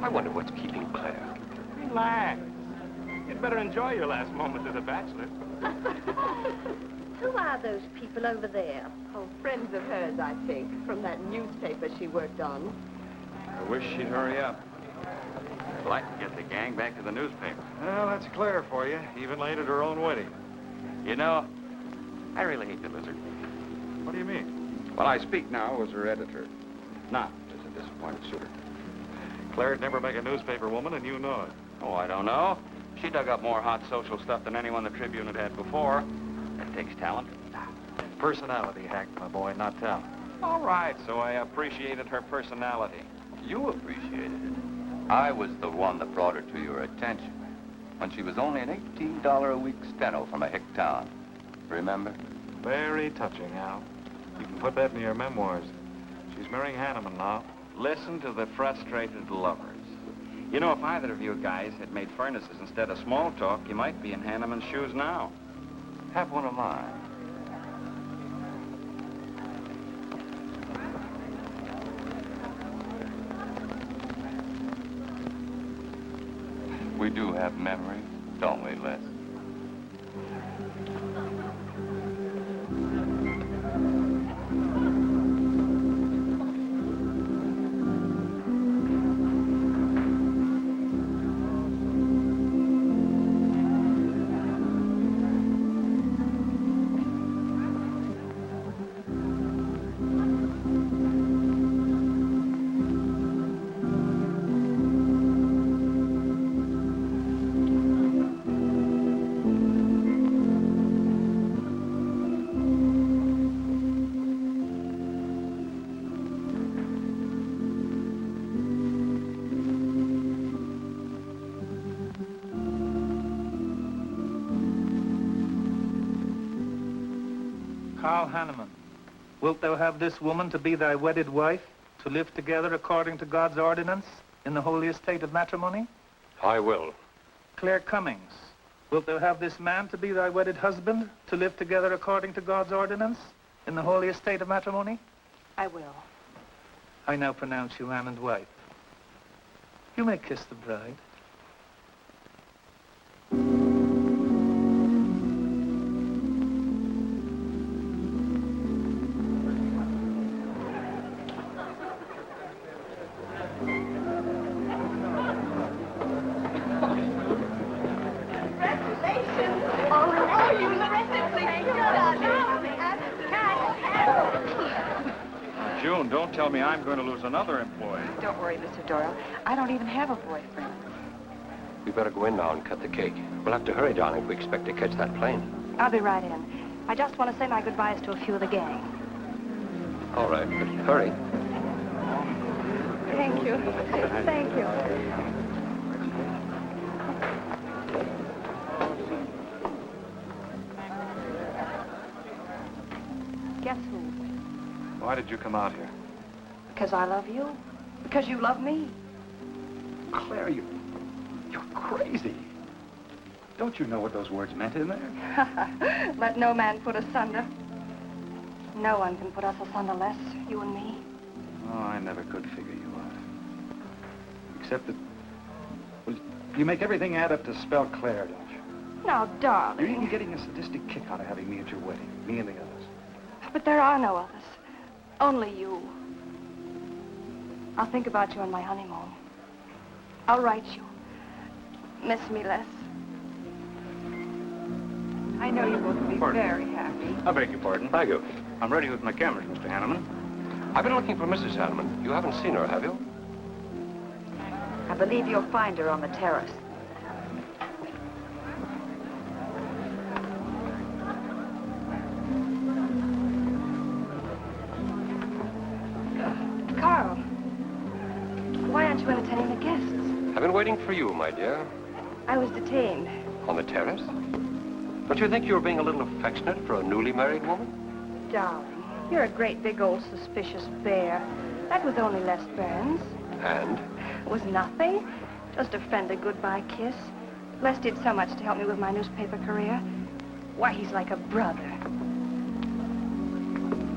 I wonder what's keeping Claire. Relax. You'd better enjoy your last moments as a bachelor. Who are those people over there? Oh, friends of hers, I think, from that newspaper she worked on. I wish she'd hurry up. I'd like to get the gang back to the newspaper. Well, that's Claire for you, even late at her own wedding. You know, I really hate the lizard. What do you mean? Well, I speak now as her editor, not as a disappointed suitor. Claire'd never make a newspaper woman, and you know it. Oh, I don't know. She dug up more hot social stuff than anyone the Tribune had before. That takes talent. Personality, Hank, my boy, not talent. All right, so I appreciated her personality. You appreciated it. I was the one that brought her to your attention when she was only an $18 a week steno from a hick town. Remember? Very touching, Al. You can put that in your memoirs. She's marrying Hanneman now. Listen to the frustrated lovers. You know, if either of you guys had made furnaces instead of small talk, you might be in Hanneman's shoes now. Have one of mine. We do have memories, don't we, Les? Hanneman, wilt thou have this woman to be thy wedded wife, to live together according to God's ordinance in the holy estate of matrimony? I will. Claire Cummings, wilt thou have this man to be thy wedded husband, to live together according to God's ordinance in the holy estate of matrimony? I will. I now pronounce you man and wife. You may kiss the bride. June, don't tell me I'm going to lose another employee. Don't worry, Mr. Doyle. I don't even have a boyfriend. We better go in now and cut the cake. We'll have to hurry, darling, if we expect to catch that plane. I'll be right in. I just want to say my goodbyes to a few of the gang. All right, but hurry. Thank you. Thank you. Guess who? Why did you come out here? Because I love you. Because you love me. Claire, you're crazy. Don't you know what those words meant in there? Let no man put asunder. No one can put us asunder, Les, you and me. Oh, I never could figure you out. Except that, well, you make everything add up to spell Claire, don't you? Now, darling. You're even getting a sadistic kick out of having me at your wedding, me and the others. But there are no others. Only you. I'll think about you on my honeymoon. I'll write you. Miss me, Les. I know you both will be very happy. I beg your pardon. Thank you. I'm ready with my cameras, Mr. Hanneman. I've been looking for Mrs. Hanneman. You haven't seen her, have you? I believe you'll find her on the terrace. Carl, why aren't you entertaining the guests? I've been waiting for you, my dear. I was detained. On the terrace? Don't you think you were being a little affectionate for a newly married woman? Darling, you're a great big old suspicious bear. That was only Les Burns. And? It was nothing. Just a friendly goodbye kiss. Les did so much to help me with my newspaper career. Why, he's like a brother.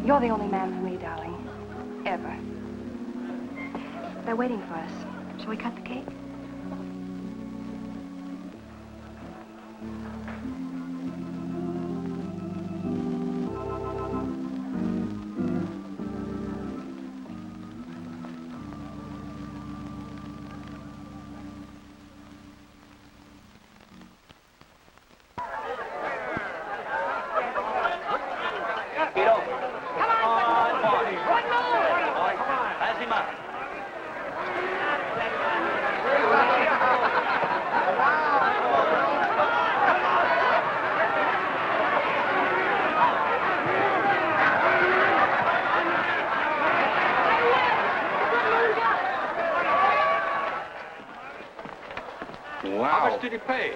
You're the only man for me, darling. Ever. They're waiting for us. Shall we cut the cake? How much did he pay?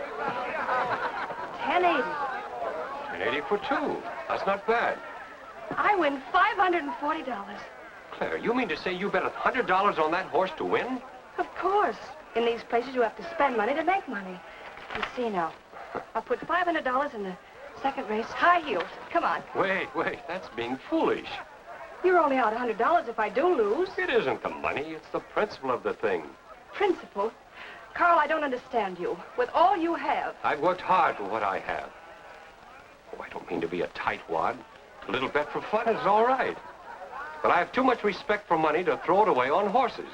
$10.80. $10.80 for two. That's not bad. I win $540. Claire, you mean to say you bet $100 on that horse to win? Of course. In these places, you have to spend money to make money. You see now. I'll put $500 in the second race, high heels. Come on. Wait, that's being foolish. You're only out $100 if I do lose. It isn't the money, it's the principle of the thing. Principle? Carl, I don't understand you. With all you have. I've worked hard for what I have. Oh, I don't mean to be a tightwad. A little bet for fun is all right. But I have too much respect for money to throw it away on horses.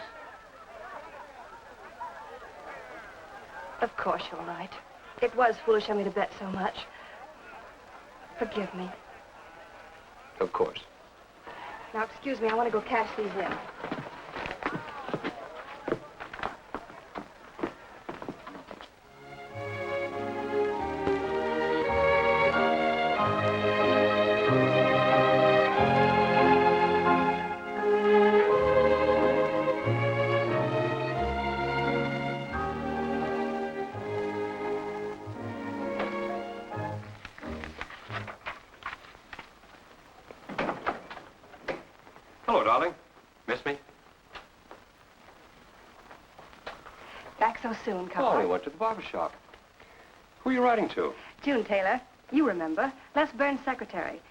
Of course you're right. It was foolish of me to bet so much. Forgive me. Of course. Now, excuse me, I want to go cash these in. Hello, darling. Miss me? Back so soon, Oh, Carl. I went to the barber shop. Who are you writing to? June Taylor. You remember. Les Burns' secretary.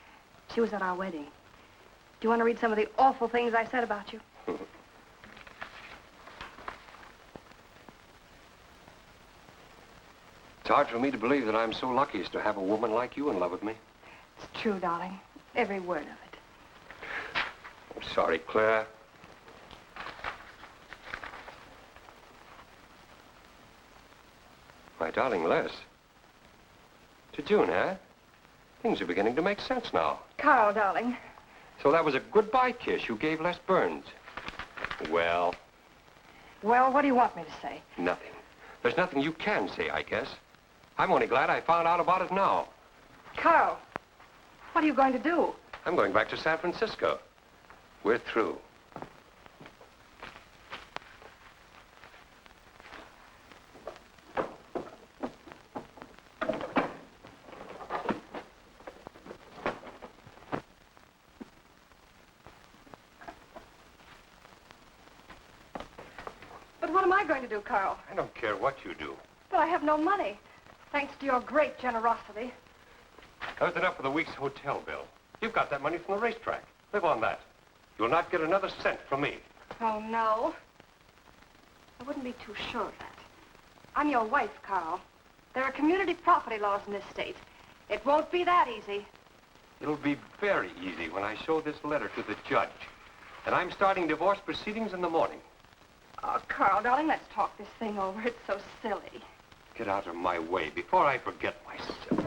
She was at our wedding. Do you want to read some of the awful things I said about you? It's hard for me to believe that I'm so lucky as to have a woman like you in love with me. It's true, darling. Every word of it. I'm sorry, Claire. My darling Les. To June, eh? Things are beginning to make sense now. Carl, darling. So that was a goodbye kiss you gave Les Burns. Well, Well, what do you want me to say? nothing. There's nothing you can say, I guess. I'm only glad I found out about it now. Carl, what are you going to do? I'm going back to San Francisco. We're through. But what am I going to do, Carl? I don't care what you do. But I have no money. Thanks to your great generosity. That's enough for the week's hotel bill. You've got that money from the racetrack. Live on that. You'll not get another cent from me. Oh, no. I wouldn't be too sure of that. I'm your wife, Carl. There are community property laws in this state. It won't be that easy. It'll be very easy when I show this letter to the judge. And I'm starting divorce proceedings in the morning. Oh, Carl, darling, let's talk this thing over. It's so silly. Get out of my way before I forget myself.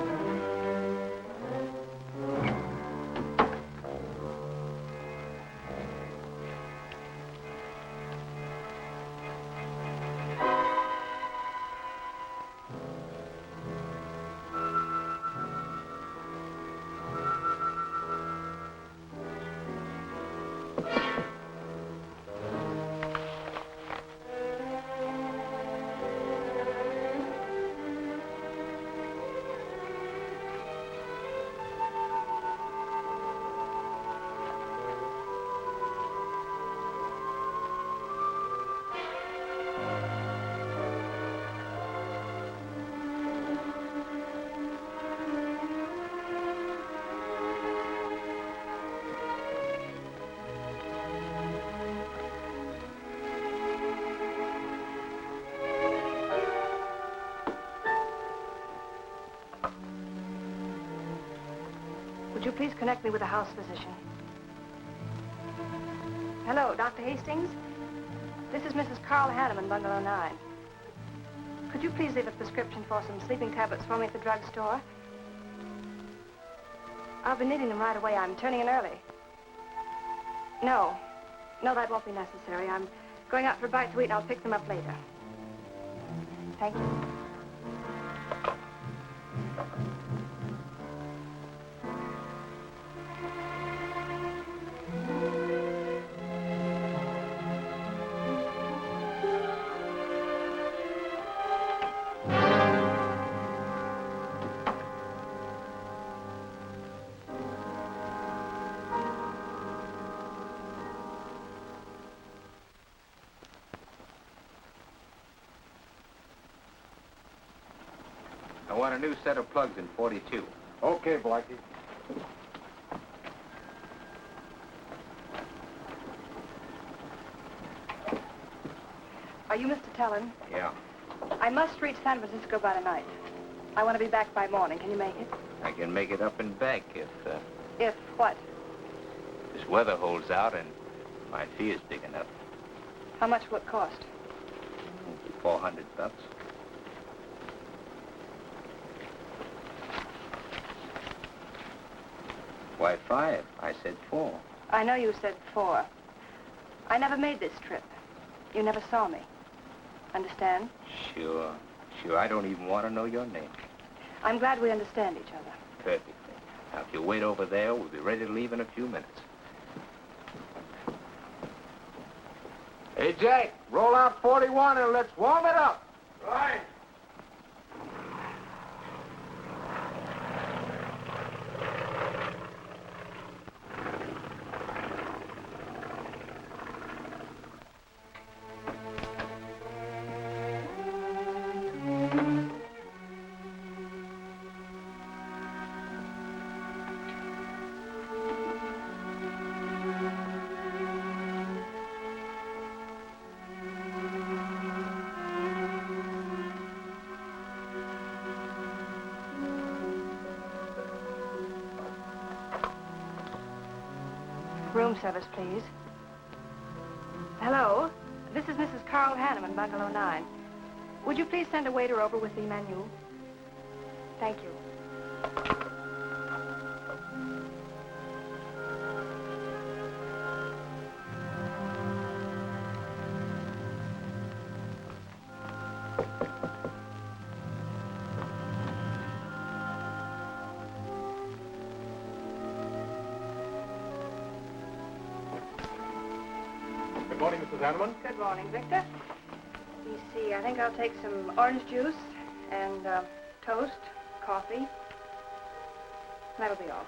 you please connect me with a house physician? Hello, Dr. Hastings? This is Mrs. Carl Hanneman, Bungalow 9. Could you please leave a prescription for some sleeping tablets for me at the drugstore? I'll be needing them right away. I'm turning in early. No, that won't be necessary. I'm going out for a bite to eat, and I'll pick them up later. Thank you. I want a new set of plugs in 42. Okay, Blackie. Are you Mr. Tellen? Yeah. I must reach San Francisco by tonight. I want to be back by morning. Can you make it? I can make it up and back if If what? this weather holds out and my fee is big enough. How much will it cost? $400. Why 5? I said 4. I know you said 4. I never made this trip. You never saw me. Understand? Sure. I don't even want to know your name. I'm glad we understand each other. Perfectly. Now, if you wait over there, we'll be ready to leave in a few minutes. Hey, Jack, roll out 41 and let's warm it up. Right. Room service, please. Hello? This is Mrs. Carl Hanneman, Bungalow 9. Would you please send a waiter over with the menu? Thank you. Good morning, Mrs. Hanneman. Good morning, Victor. You see, I think I'll take some orange juice and toast, coffee. That'll be all.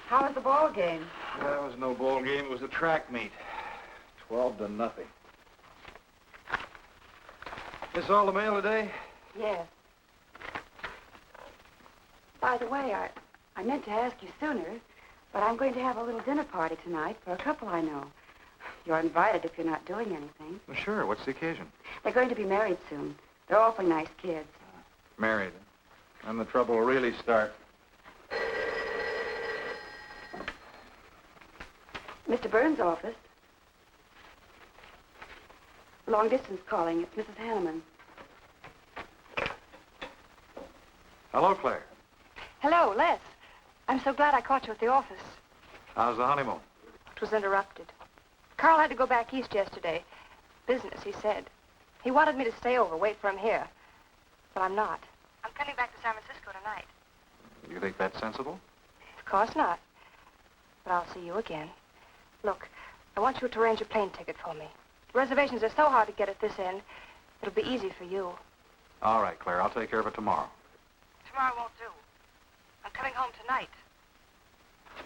How was the ball game? That was no ball game. It was a track meet. 12-0. This all the mail today? Yes. By the way, I meant to ask you sooner, but I'm going to have a little dinner party tonight for a couple I know. You're invited if you're not doing anything. Well, sure. What's the occasion? They're going to be married soon. They're awfully nice kids. Married. And the trouble will really start. Mr. Burns' office. Long distance calling. It's Mrs. Hanneman. Hello, Claire. Hello, Les. I'm so glad I caught you at the office. How's the honeymoon? It was interrupted. Carl had to go back east yesterday. Business, he said. He wanted me to stay over, wait for him here. But I'm not. I'm coming back to San Francisco tonight. You think that's sensible? Of course not. But I'll see you again. Look, I want you to arrange a plane ticket for me. Reservations are so hard to get at this end, it'll be easy for you. All right, Claire. I'll take care of it tomorrow. Tomorrow won't do. I'm coming home tonight.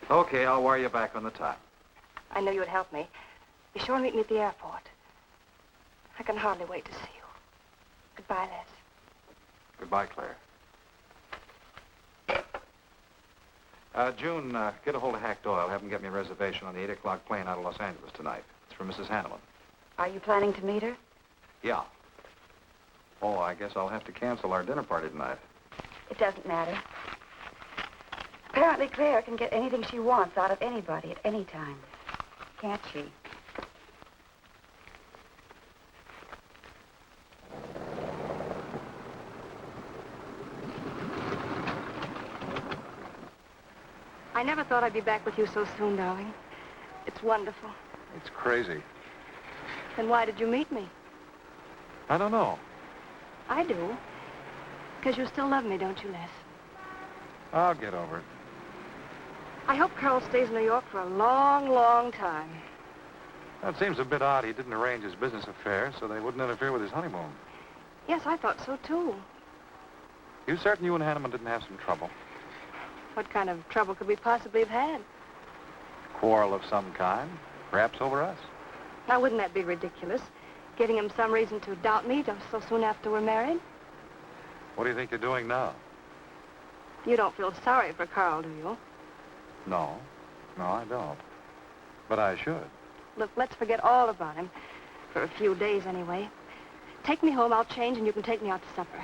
Okay, I'll wire you back on the time. I know you would help me. Be sure and meet me at the airport. I can hardly wait to see you. Goodbye, Les. Goodbye, Claire. June, get a hold of Hack Doyle. Have him get me a reservation on the 8 o'clock plane out of Los Angeles tonight. It's for Mrs. Hanneman. Are you planning to meet her? Yeah. Oh, I guess I'll have to cancel our dinner party tonight. It doesn't matter. Apparently Claire can get anything she wants out of anybody at any time. Can't she? I never thought I'd be back with you so soon, darling. It's wonderful. It's crazy. Then why did you meet me? I don't know. I do. Because you still love me, don't you, Les? I'll get over it. I hope Carl stays in New York for a long, long time. That seems a bit odd. He didn't arrange his business affairs so they wouldn't interfere with his honeymoon. Yes, I thought so, too. You certain you and Hanneman didn't have some trouble? What kind of trouble could we possibly have had? Quarrel of some kind? Perhaps over us? Now, wouldn't that be ridiculous? Giving him some reason to doubt me just so soon after we're married? What do you think you're doing now? You don't feel sorry for Carl, do you? No. No, I don't. But I should. Look, let's forget all about him. For a few days, anyway. Take me home, I'll change, and you can take me out to supper.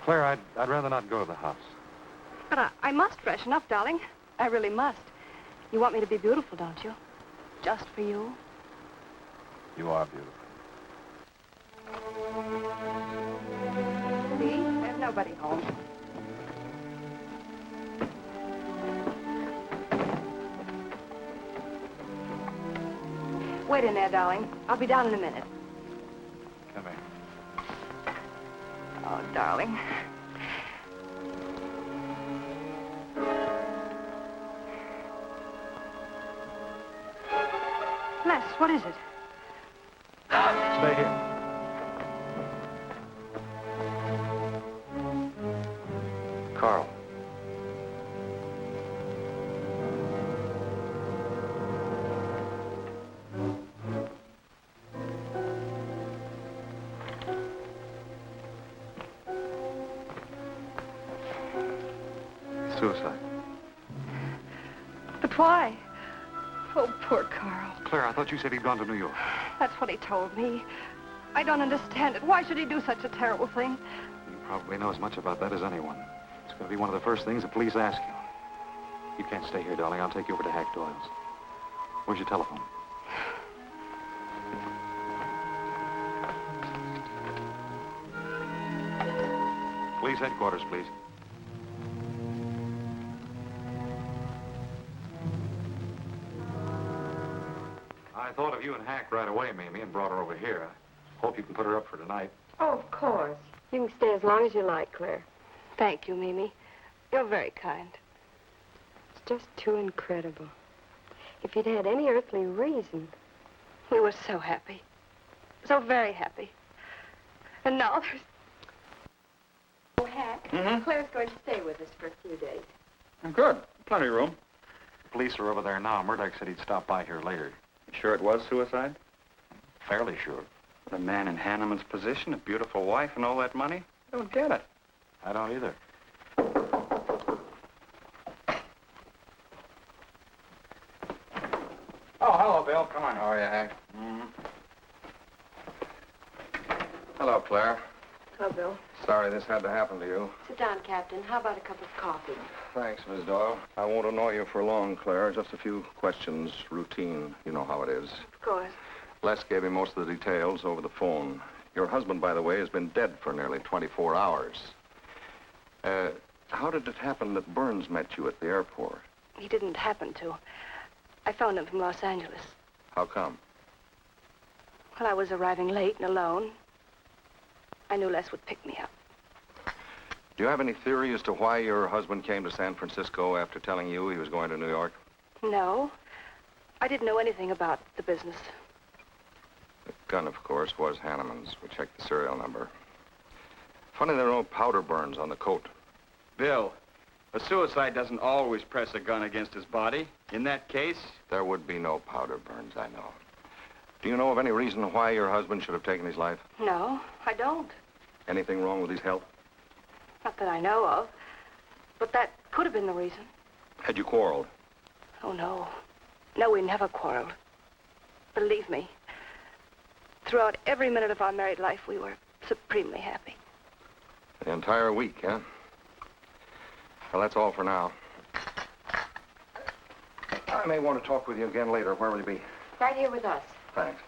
Claire, I'd rather not go to the house. But I must freshen up, darling. I really must. You want me to be beautiful, don't you? Just for you? You are beautiful. See? There's nobody home. Wait in there, darling. I'll be down in a minute. Come here. Oh, darling. Les, what is it? Stay here. Carl. Suicide. But why? Oh, poor Carl. Claire, I thought you said he'd gone to New York. That's what he told me. I don't understand it. Why should he do such a terrible thing? You probably know as much about that as anyone. It's going to be one of the first things the police ask you. You can't stay here, darling. I'll take you over to Hack Doyle's. Where's your telephone? Police headquarters, please. I thought of you and Hack right away, Mamie, and brought her over here. I hope you can put her up for tonight. Oh, of course. You can stay as long as you like, Claire. Thank you, Mimi. You're very kind. It's just too incredible. If you'd had any earthly reason. We were so happy. So very happy. And now there's... Oh, Hack, Claire's going to stay with us for a few days. Good. Plenty of room. The police are over there now. Murdoch said he'd stop by here later. Sure it was suicide? Fairly sure. The man in Hanneman's position, a beautiful wife and all that money? I don't get it. I don't either. Oh, hello, Bill. Come on. How are you, Hank? Hello, Claire. Hello, Bill. Sorry this had to happen to you. Sit down, Captain. How about a cup of coffee? Thanks, Miss Doyle. I won't annoy you for long, Claire. Just a few questions, routine. You know how it is. Of course. Les gave me most of the details over the phone. Your husband, by the way, has been dead for nearly 24 hours. How did it happen that Burns met you at the airport? He didn't happen to. I phoned him from Los Angeles. How come? Well, I was arriving late and alone. I knew Les would pick me up. Do you have any theory as to why your husband came to San Francisco after telling you he was going to New York? No. I didn't know anything about the business. The gun, of course, was Hanneman's. We checked the serial number. Funny there are no powder burns on the coat. Bill, a suicide doesn't always press a gun against his body. In that case... There would be no powder burns, I know. Do you know of any reason why your husband should have taken his life? No, I don't. Anything wrong with his health? Not that I know of. But that could have been the reason. Had you quarreled? Oh, no. No, we never quarreled. Believe me, throughout every minute of our married life, we were supremely happy. The entire week, huh? Well, that's all for now. I may want to talk with you again later. Where will you be? Right here with us. Thanks.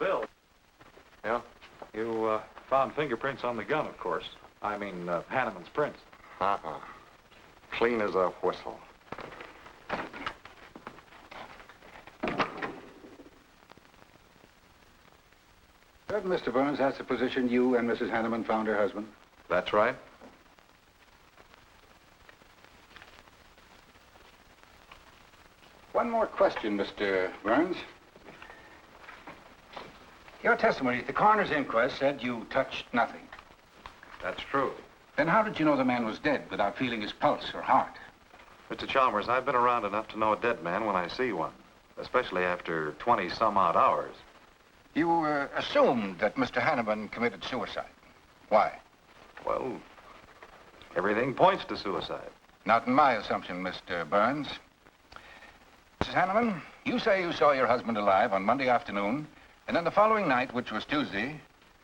Bill. Yeah? You, found fingerprints on the gun, of course. I mean, Hanneman's prints. Uh-uh. Clean as a whistle. Mr. Burns, that's the position you and Mrs. Hanneman found her husband? That's right. One more question, Mr. Burns. Your testimony at the coroner's inquest said you touched nothing. That's true. Then how did you know the man was dead without feeling his pulse or heart? Mr. Chalmers, I've been around enough to know a dead man when I see one, especially after 20-some-odd hours. You assumed that Mr. Hanneman committed suicide. Why? Well, everything points to suicide. Not in my assumption, Mr. Burns. Mrs. Hanneman, you say you saw your husband alive on Monday afternoon, and then the following night, which was Tuesday,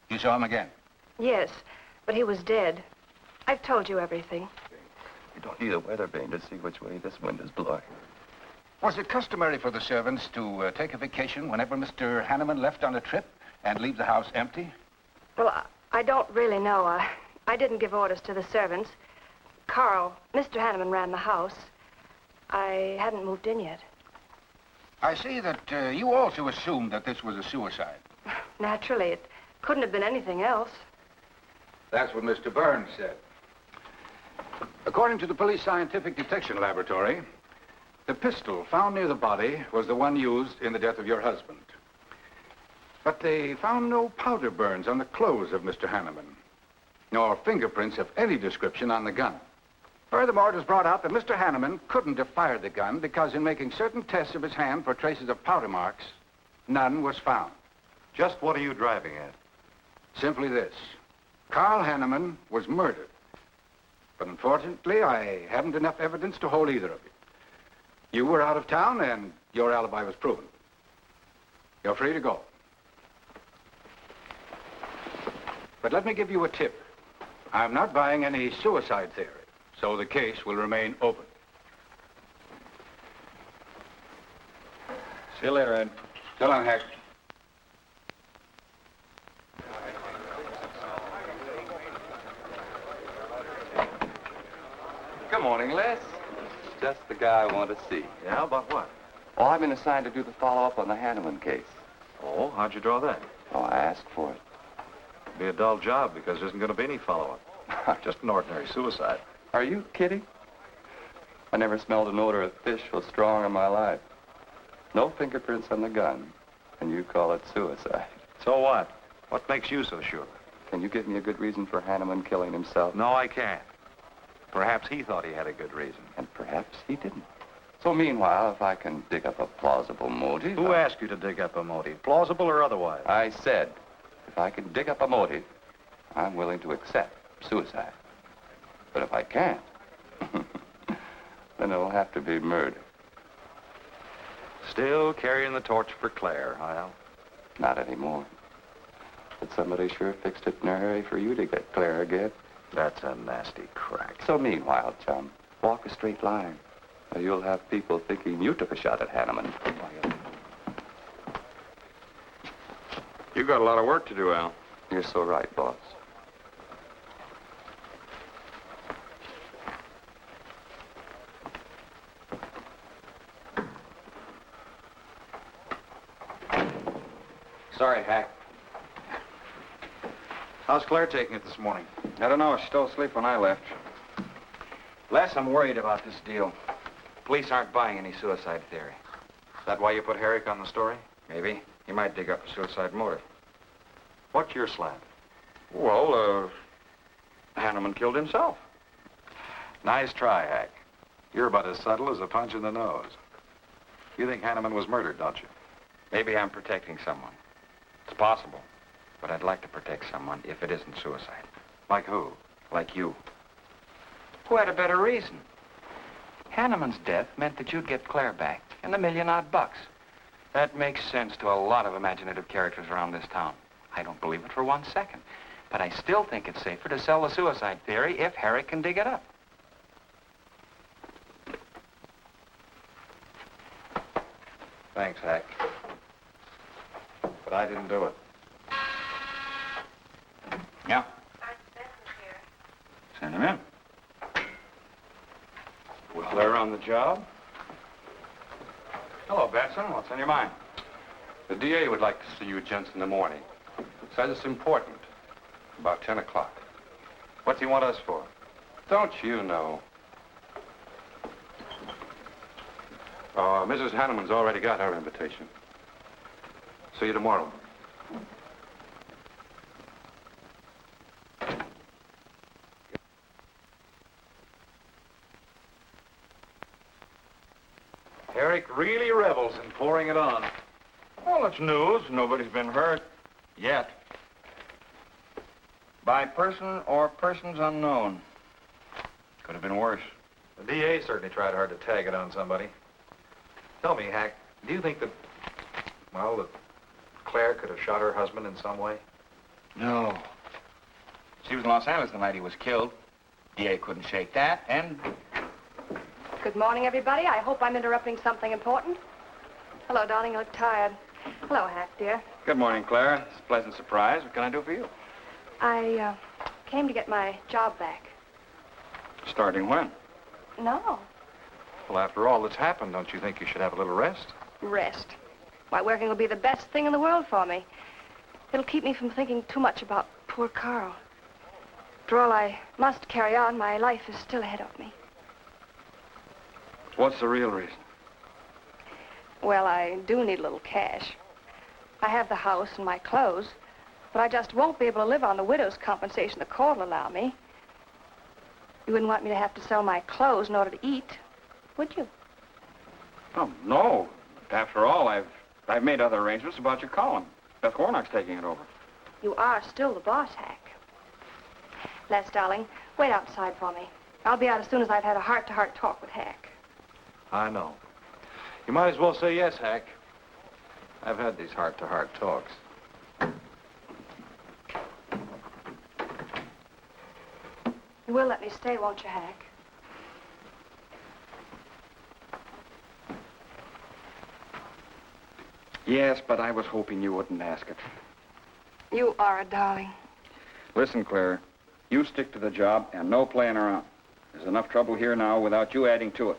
you saw him again. Yes, but he was dead. I've told you everything. You don't need a weather vane to see which way this wind is blowing. Was it customary for the servants to take a vacation whenever Mr. Hanneman left on a trip and leave the house empty? Well, I don't really know. I didn't give orders to the servants. Carl, Mr. Hanneman ran the house. I hadn't moved in yet. I see that you also assumed that this was a suicide. Naturally, it couldn't have been anything else. That's what Mr. Burns said. According to the police scientific detection laboratory, the pistol found near the body was the one used in the death of your husband. But they found no powder burns on the clothes of Mr. Hanneman, nor fingerprints of any description on the gun. Furthermore, it was brought out that Mr. Hanneman couldn't have fired the gun because in making certain tests of his hand for traces of powder marks, none was found. Just what are you driving at? Simply this. Carl Hanneman was murdered. But unfortunately, I haven't enough evidence to hold either of you. You were out of town, and your alibi was proven. You're free to go. But let me give you a tip. I'm not buying any suicide theory, so the case will remain open. See you later, Ed. So long, Hack. Good morning, Les. Just the guy I want to see. Yeah, about what? Oh, I've been assigned to do the follow-up on the Hanneman case. Oh, how'd you draw that? Oh, I asked for it. It'll be a dull job because there isn't going to be any follow-up. Just an ordinary suicide. Are you kidding? I never smelled an odor of fish so strong in my life. No fingerprints on the gun, and you call it suicide. So what? What makes you so sure? Can you give me a good reason for Hanneman killing himself? No, I can't. Perhaps he thought he had a good reason. And perhaps he didn't. So meanwhile, if I can dig up a plausible motive... Who asked you to dig up a motive, plausible or otherwise? I said, if I can dig up a motive, I'm willing to accept suicide. But if I can't, then it'll have to be murder. Still carrying the torch for Claire, Hyle? Not anymore. But somebody sure fixed it in a hurry for you to get Claire again. That's a nasty crack. So meanwhile, chum, walk a straight line. Or you'll have people thinking you took a shot at Hanneman. You got a lot of work to do, Al. You're so right, boss. Sorry, Hack. How's Claire taking it this morning? I don't know. She's still asleep when I left. Les, I'm worried about this deal. Police aren't buying any suicide theory. Is that why you put Herrick on the story? Maybe. He might dig up a suicide motive. What's your slant? Well, Hanneman killed himself. Nice try, Hack. You're about as subtle as a punch in the nose. You think Hanneman was murdered, don't you? Maybe I'm protecting someone. It's possible. But I'd like to protect someone if it isn't suicide. Like who? Like you. Who had a better reason? Hanneman's death meant that you'd get Claire back and $1 million odd bucks. That makes sense to a lot of imaginative characters around this town. I don't believe it for 1 second. But I still think it's safer to sell the suicide theory if Harry can dig it up. Thanks, Hack. But I didn't do it. Yeah. Send him in. Well, they're on the job. Hello, Batson. What's on your mind? The DA would like to see you gents in the morning. Says it's important. About 10 o'clock. What's he want us for? Don't you know? Mrs. Hanneman's already got her invitation. See you tomorrow. Eric really revels in pouring it on. Well, it's news. Nobody's been hurt. Yet. By person or persons unknown. Could have been worse. The DA certainly tried hard to tag it on somebody. Tell me, Hack, do you think that, well, that Claire could have shot her husband in some way? No. She was in Los Angeles the night he was killed. DA couldn't shake that, and... Good morning, everybody. I hope I'm interrupting something important. Hello, darling. You look tired. Hello, Hack, dear. Good morning, Claire. It's a pleasant surprise. What can I do for you? I came to get my job back. Starting when? No. Well, after all that's happened, don't you think you should have a little rest? Rest. Why, working will be the best thing in the world for me. It'll keep me from thinking too much about poor Carl. After all, I must carry on. My life is still ahead of me. What's the real reason? Well, I do need a little cash. I have the house and my clothes, but I just won't be able to live on the widow's compensation the court will allow me. You wouldn't want me to have to sell my clothes in order to eat, would you? Oh, no. After all, I've made other arrangements about your column. Beth Warnock's taking it over. You are still the boss, Hack. Les, darling, wait outside for me. I'll be out as soon as I've had a heart-to-heart talk with Hack. I know. You might as well say yes, Hack. I've had these heart-to-heart talks. You will let me stay, won't you, Hack? Yes, but I was hoping you wouldn't ask it. You are a darling. Listen, Claire, you stick to the job and no playing around. There's enough trouble here now without you adding to it.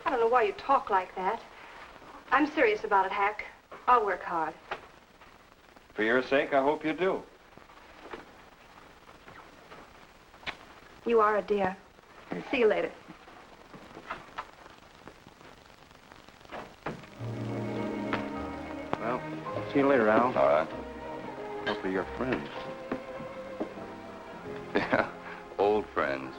I don't know why you talk like that. I'm serious about it, Hack. I'll work hard. For your sake, I hope you do. You are a dear. See you later. Well, see you later, Al. All right. Hopefully you're friends. Yeah, old friends.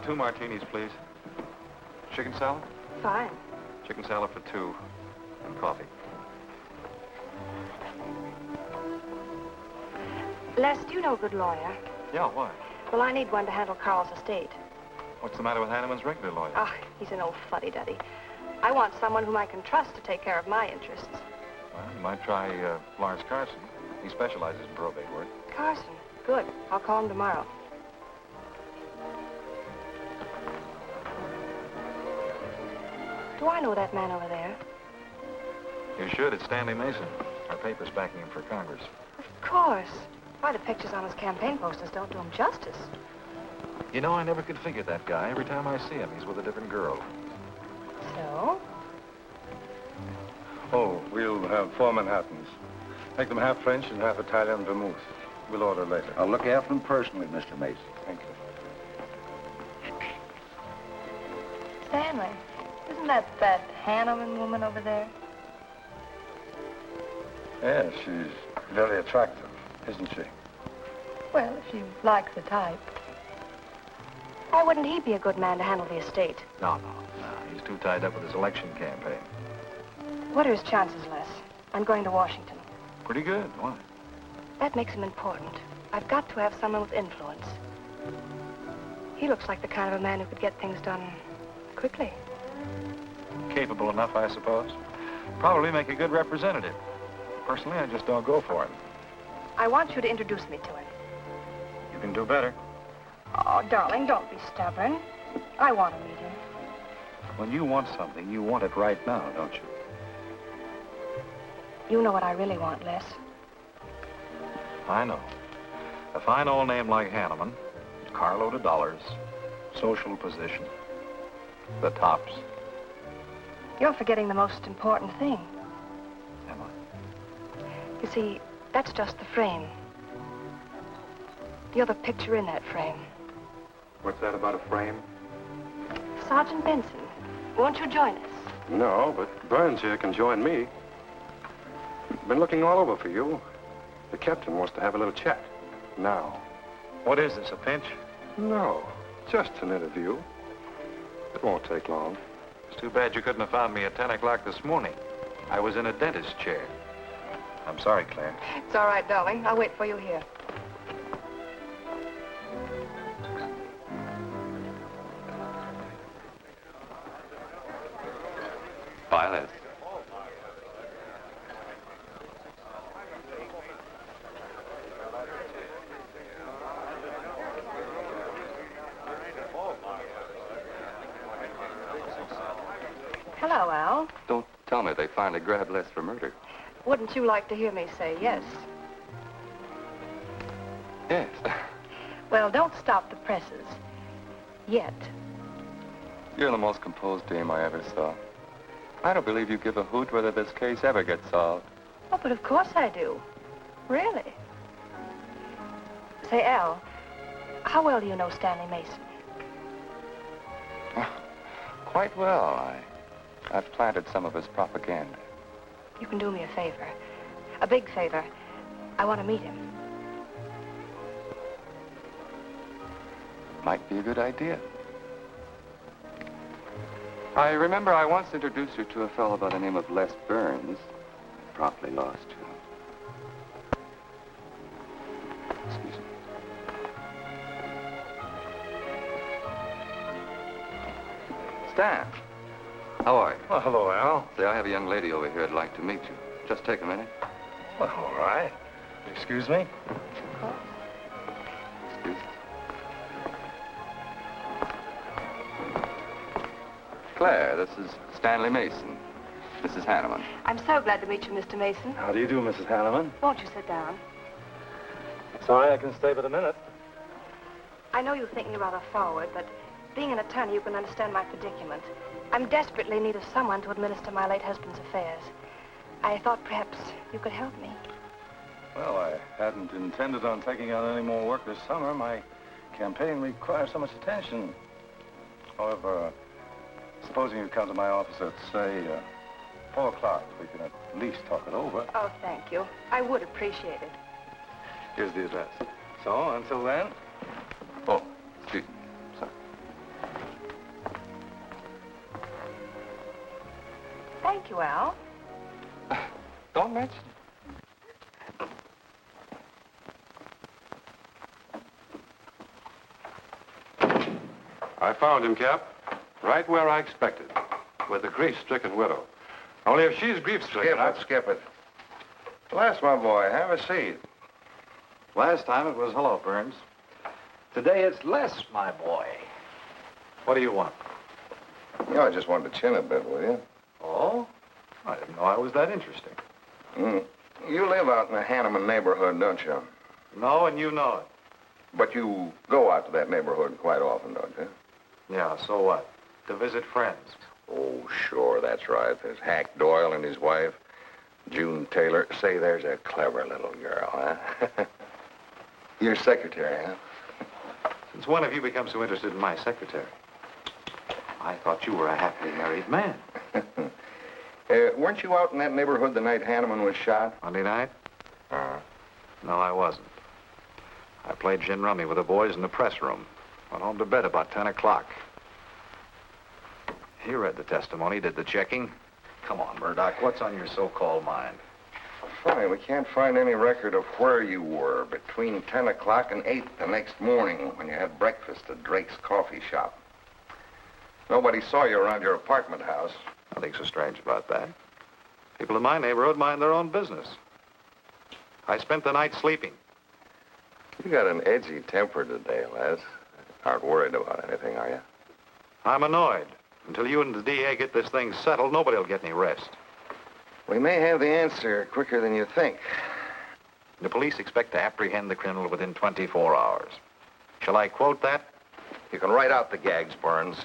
Two martinis, please. Chicken salad? Fine. Chicken salad for two. And coffee. Les, do you know a good lawyer? Yeah, why? Well, I need one to handle Carl's estate. What's the matter with Hanneman's regular lawyer? Ah, he's an old fuddy-duddy. I want someone whom I can trust to take care of my interests. Well, you might try Lawrence Carson. He specializes in probate work. Carson? Good. I'll call him tomorrow. Do I know that man over there? You should. It's Stanley Mason. Our paper's backing him for Congress. Of course. Why, the pictures on his campaign posters don't do him justice. You know, I never could figure that guy. Every time I see him, he's with a different girl. So? Oh, we'll have 4 Manhattans. Make them half French and half Italian vermouth. We'll order later. I'll look after them personally, Mr. Mason. Thank you. Stanley, isn't Isn't that Hanneman woman over there? Yes, she's very attractive, isn't she? Well, if she likes the type. Why wouldn't he be a good man to handle the estate? No. He's too tied up with his election campaign. What are his chances, Les? I'm going to Washington. Pretty good. Why? That makes him important. I've got to have someone with influence. He looks like the kind of a man who could get things done quickly. Capable enough, I suppose. Probably make a good representative. Personally, I just don't go for him. I want you to introduce me to him. You can do better. Oh, darling, don't be stubborn. I want to meet him. When you want something, you want it right now, don't you? You know what I really want, Les. I know. A fine old name like Hanneman, carload of dollars, social position, the tops. You're forgetting the most important thing. Am I? You see, that's just the frame. You're the picture in that frame. What's that about a frame? Sergeant Benson, won't you join us? No, but Burns here can join me. Been looking all over for you. The captain wants to have a little chat. Now. What is this, a pinch? No, just an interview. It won't take long. It's too bad you couldn't have found me at 10 o'clock this morning. I was in a dentist's chair. I'm sorry, Claire. It's all right, darling. I'll wait for you here. Bye, Les. Hello, Al. Don't tell me they finally grabbed Les for murder. Wouldn't you like to hear me say yes? Yes. Well, don't stop the presses. Yet. You're the most composed dame I ever saw. I don't believe you give a hoot whether this case ever gets solved. Oh, but of course I do. Really. Say, Al, how well do you know Stanley Mason? Quite well. I've planted some of his propaganda. You can do me a favor. A big favor. I want to meet him. Might be a good idea. I remember I once introduced you to a fellow by the name of Les Burns. Promptly lost you. Excuse me. Stan, how are you? Well, hello, Al. Say, I have a young lady over here I'd like to meet you. Just take a minute. Well, all right. Excuse me? Excuse me. Claire, this is Stanley Mason. Mrs. Hanneman. I'm so glad to meet you, Mr. Mason. How do you do, Mrs. Hanneman? Won't you sit down? Sorry, I can stay but a minute. I know you think me rather forward, but being an attorney, you can understand my predicament. I'm desperately in need of someone to administer my late husband's affairs. I thought perhaps you could help me. Well, I hadn't intended on taking on any more work this summer. My campaign requires so much attention. However, supposing you come to my office at, say, 4 o'clock, we can at least talk it over. Oh, thank you. I would appreciate it. Here's the address. So, until then... Oh, excuse me. Sorry. Thank you, Al. Don't mention it. I found him, Cap. Right where I expected. With the grief-stricken widow. Only if she's grief-stricken... Skip it. Les, my boy, have a seat. Last time it was hello, Burns. Today it's Les, my boy. What do you want? You know, I just wanted to chin a bit, will you? Oh? I didn't know I was that interesting. You live out in the Hanneman neighborhood, don't you? No, and you know it. But you go out to that neighborhood quite often, don't you? Yeah, so what? To visit friends. Oh, sure, that's right. There's Hack Doyle and his wife, June Taylor. Say, there's a clever little girl, huh? Your secretary, huh? Since when have you become so interested in my secretary? I thought you were a happily married man. Weren't you out in that neighborhood the night Hanneman was shot? Monday night? No, I wasn't. I played gin rummy with the boys in the press room. Went home to bed about 10 o'clock. He read the testimony, did the checking. Come on, Murdoch, what's on your so-called mind? Funny, we can't find any record of where you were between 10 o'clock and 8 the next morning when you had breakfast at Drake's coffee shop. Nobody saw you around your apartment house. Nothing so strange about that. People in my neighborhood mind their own business. I spent the night sleeping. You got an edgy temper today, Les. Aren't worried about anything, are you? I'm annoyed. Until you and the DA get this thing settled, nobody will get any rest. We may have the answer quicker than you think. The police expect to apprehend the criminal within 24 hours. Shall I quote that? You can write out the gags, Burns.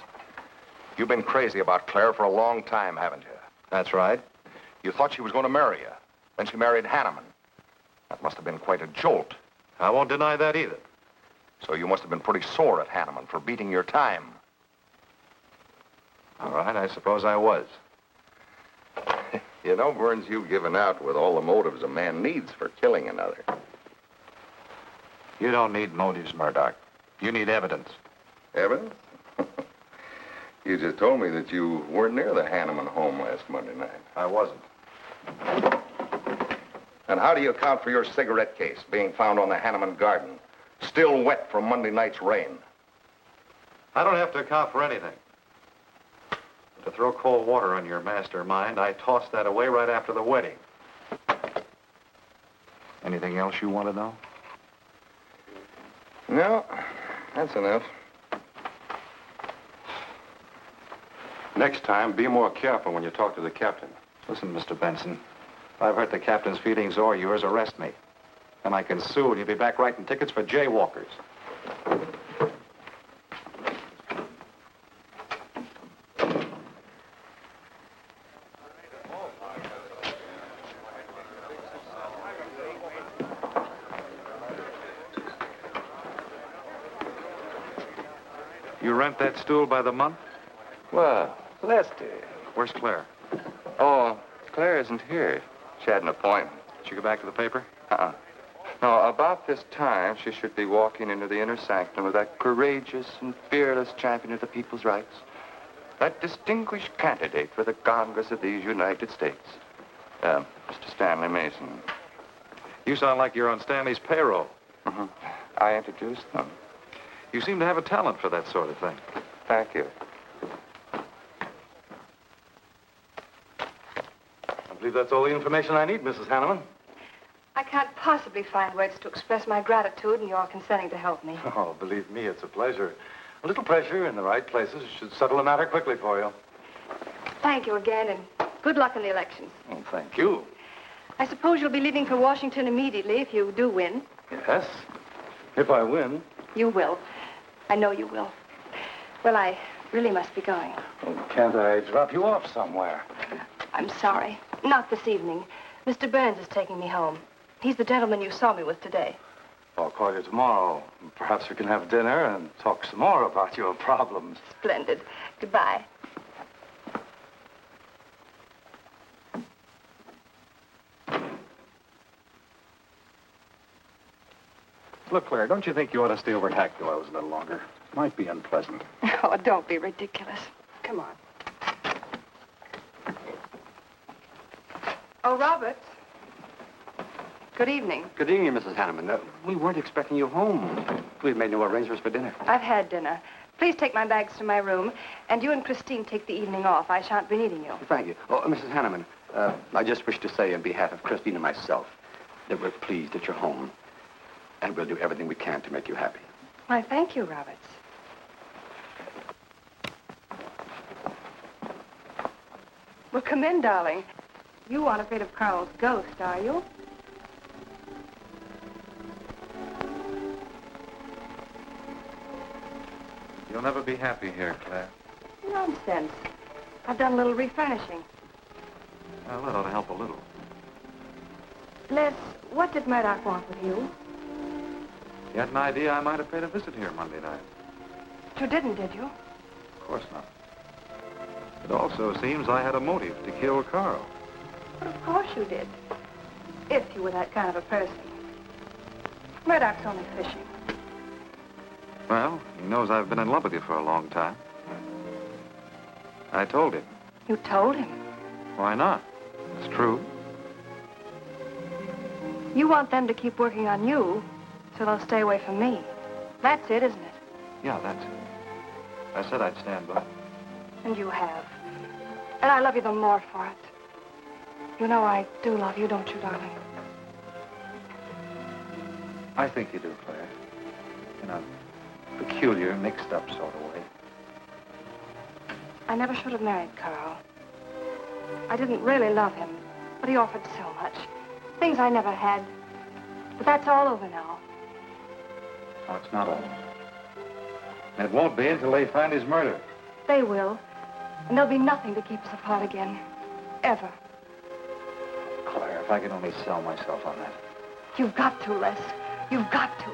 You've been crazy about Claire for a long time, haven't you? That's right. You thought she was going to marry you. Then she married Hanneman. That must have been quite a jolt. I won't deny that either. So you must have been pretty sore at Hanneman for beating your time. All right, I suppose I was. You know, Burns, you've given out with all the motives a man needs for killing another. You don't need motives, Murdoch. You need evidence. Evidence? You just told me that you weren't near the Hanneman home last Monday night. I wasn't. And how do you account for your cigarette case being found on the Hanneman garden, still wet from Monday night's rain? I don't have to account for anything. To throw cold water on your mastermind, I tossed that away right after the wedding. Anything else you want to know? No, that's enough. Next time, be more careful when you talk to the captain. Listen, Mr. Benson. If I've hurt the captain's feelings or yours, arrest me. Then I can sue and you'll be back writing tickets for jaywalkers. You rent that stool by the month? Well, Lester. Where's Claire? Oh, Claire isn't here. She had an appointment. Did she go back to the paper? No, about this time, she should be walking into the inner sanctum of that courageous and fearless champion of the people's rights. That distinguished candidate for the Congress of these United States. Mr. Stanley Mason. You sound like you're on Stanley's payroll. I introduced them. You seem to have a talent for that sort of thing. Thank you. I believe that's all the information I need, Mrs. Hanneman. I can't possibly find words to express my gratitude in your consenting to help me. Oh, believe me, it's a pleasure. A little pressure in the right places should settle the matter quickly for you. Thank you again, and good luck in the elections. Oh, thank you. I suppose you'll be leaving for Washington immediately if you do win. Yes, if I win. You will. I know you will. Well, I really must be going. Oh, can't I drop you off somewhere? I'm sorry. Not this evening. Mr. Burns is taking me home. He's the gentleman you saw me with today. I'll call you tomorrow. Perhaps we can have dinner and talk some more about your problems. Splendid. Goodbye. Look, Claire, don't you think you ought to stay over at Hack Doyle's a little longer? Might be unpleasant. Oh, don't be ridiculous. Come on. Oh, Roberts. Good evening. Good evening, Mrs. Hanneman. We weren't expecting you home. We've made no arrangements for dinner. I've had dinner. Please take my bags to my room, and you and Christine take the evening off. I shan't be needing you. Thank you. Oh, Mrs. Hanneman, I just wish to say on behalf of Christine and myself that we're pleased that you're home, and we'll do everything we can to make you happy. Why, thank you, Roberts. Well, come in, darling. You aren't afraid of Carl's ghost, are you? You'll never be happy here, Claire. Nonsense. I've done a little refurnishing. Well, that ought to help a little. Les, what did Murdoch want with you? You had an idea I might have paid a visit here Monday night. You didn't, did you? Of course not. It also seems I had a motive to kill Carl. But of course you did. If you were that kind of a person. Murdoch's only fishing. Well, he knows I've been in love with you for a long time. I told him. You told him? Why not? It's true. You want them to keep working on you, so they'll stay away from me. That's it, isn't it? Yeah, that's it. I said I'd stand by. And you have. And I love you the more for it. You know I do love you, don't you, darling? I think you do, Claire. In a peculiar, mixed-up sort of way. I never should have married Carl. I didn't really love him, but he offered so much. Things I never had. But that's all over now. No, it's not all. And it won't be until they find his murder. They will. And there'll be nothing to keep us apart again. Ever. Claire, if I could only sell myself on that. You've got to, Les. You've got to.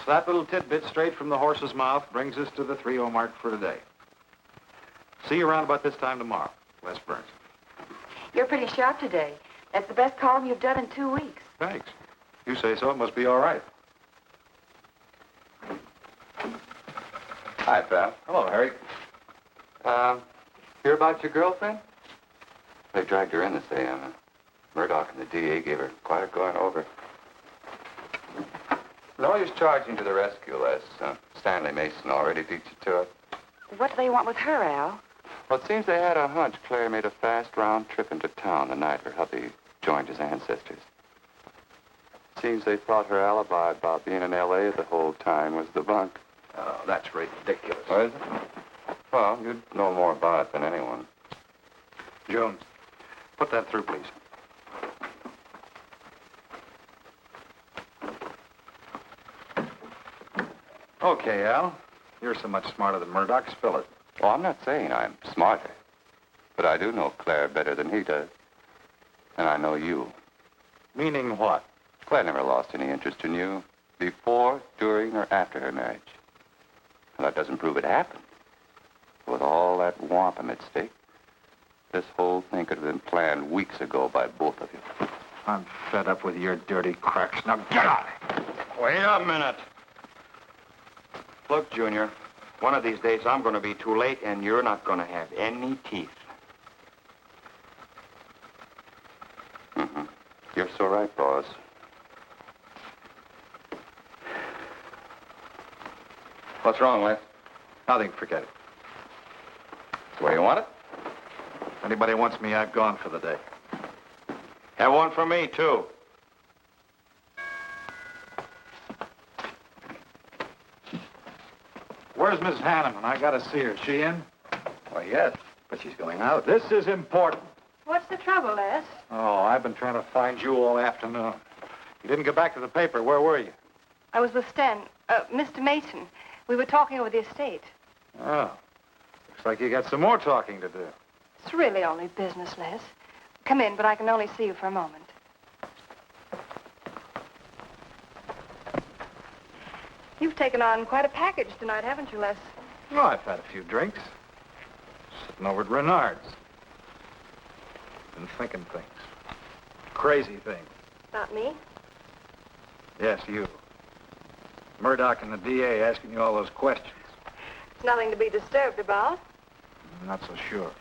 So that little tidbit straight from the horse's mouth brings us to the 3-0 mark for today. See you around about this time tomorrow. Les Burns. You're pretty sharp today. That's the best column you've done in 2 weeks. Thanks. You say so, it must be all right. Hi, pal. Hello, Harry. Hear about your girlfriend? They dragged her in this AM. Murdoch and the DA gave her quite a going over. No use charging to the rescue, Les. Stanley Mason already beat you to it. What do they want with her, Al? Well, it seems they had a hunch Claire made a fast round trip into town the night her hubby joined his ancestors. Seems they thought her alibi about being in L.A. the whole time was the bunk. Oh, that's ridiculous. Oh, is it? Well, you'd know more about it than anyone. Jones, put that through, please. Okay, Al. You're so much smarter than Murdoch. Spill it. Oh, I'm not saying I'm smarter. But I do know Claire better than he does. And I know you. Meaning what? Claire never lost any interest in you before, during, or after her marriage. Well, that doesn't prove it happened. With all that wampum at stake, this whole thing could have been planned weeks ago by both of you. I'm fed up with your dirty cracks. Now get out! Wait a minute. Look, Junior, one of these days I'm going to be too late and you're not going to have any teeth. Mm-hmm. You're so right, boss. What's wrong, Les? Nothing, forget it. The way you want it? If anybody wants me, I've gone for the day. Have one for me, too. Where's Miss Hanneman? I gotta see her. Is she in? Why, yes, but she's going out. This is important. What's the trouble, Les? Oh, I've been trying to find you all afternoon. You didn't get back to the paper. Where were you? I was with Mr. Mason. We were talking over the estate. Oh. Looks like you got some more talking to do. It's really only business, Les. Come in, but I can only see you for a moment. You've taken on quite a package tonight, haven't you, Les? Oh, I've had a few drinks. Sitting over at Renard's. Been thinking things. Crazy things. About me? Yes, you. Murdoch and the DA asking you all those questions. It's nothing to be disturbed about. I'm not so sure.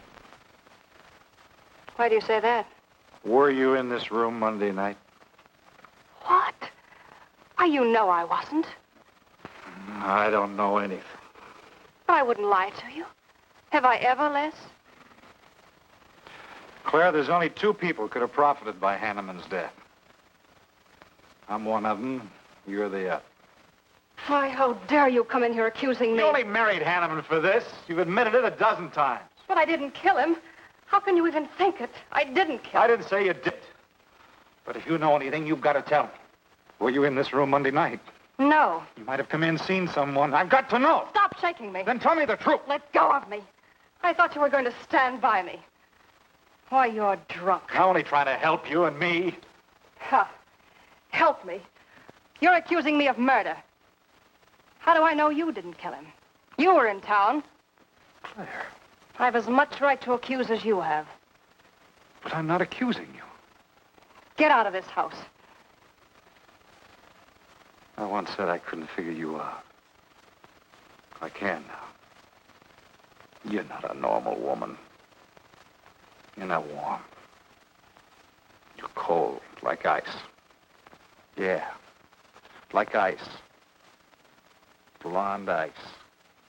Why do you say that? Were you in this room Monday night? What? Why, you know I wasn't. I don't know anything. But I wouldn't lie to you. Have I ever, Les? Claire, there's only 2 people could have profited by Hanneman's death. I'm one of them. You're the other. Why, how dare you come in here accusing me? You only married Hanneman for this. You've admitted it a dozen times. But I didn't kill him. How can you even think it? I didn't kill him. I didn't say you did. But if you know anything, you've got to tell me. Were you in this room Monday night? No. You might have come in, seen someone. I've got to know. Stop shaking me. Then tell me the truth. Let go of me. I thought you were going to stand by me. Why, you're drunk. I'm only trying to help you and me. Ha! Help me. You're accusing me of murder. How do I know you didn't kill him? You were in town. Claire. I've as much right to accuse as you have. But I'm not accusing you. Get out of this house. I once said I couldn't figure you out. I can now. You're not a normal woman. You're not warm. You're cold, like ice. Yeah, like ice. Blonde ice.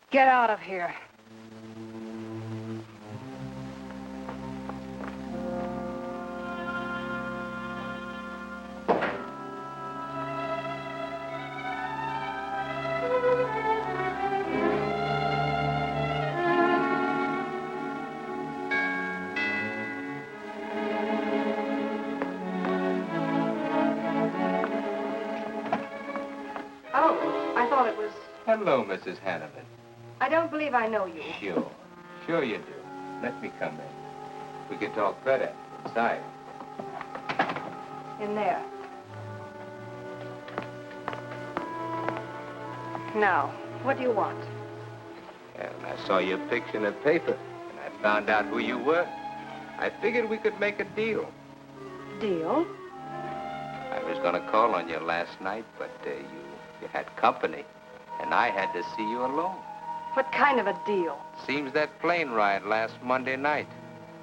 Get out of here. Hello, Mrs. Hanneman. I don't believe I know you. Sure. Sure you do. Let me come in. We can talk better inside. In there. Now, what do you want? Well, I saw your picture in the paper, and I found out who you were. I figured we could make a deal. Deal? I was going to call on you last night, but you had company, and I had to see you alone. What kind of a deal? Seems that plane ride last Monday night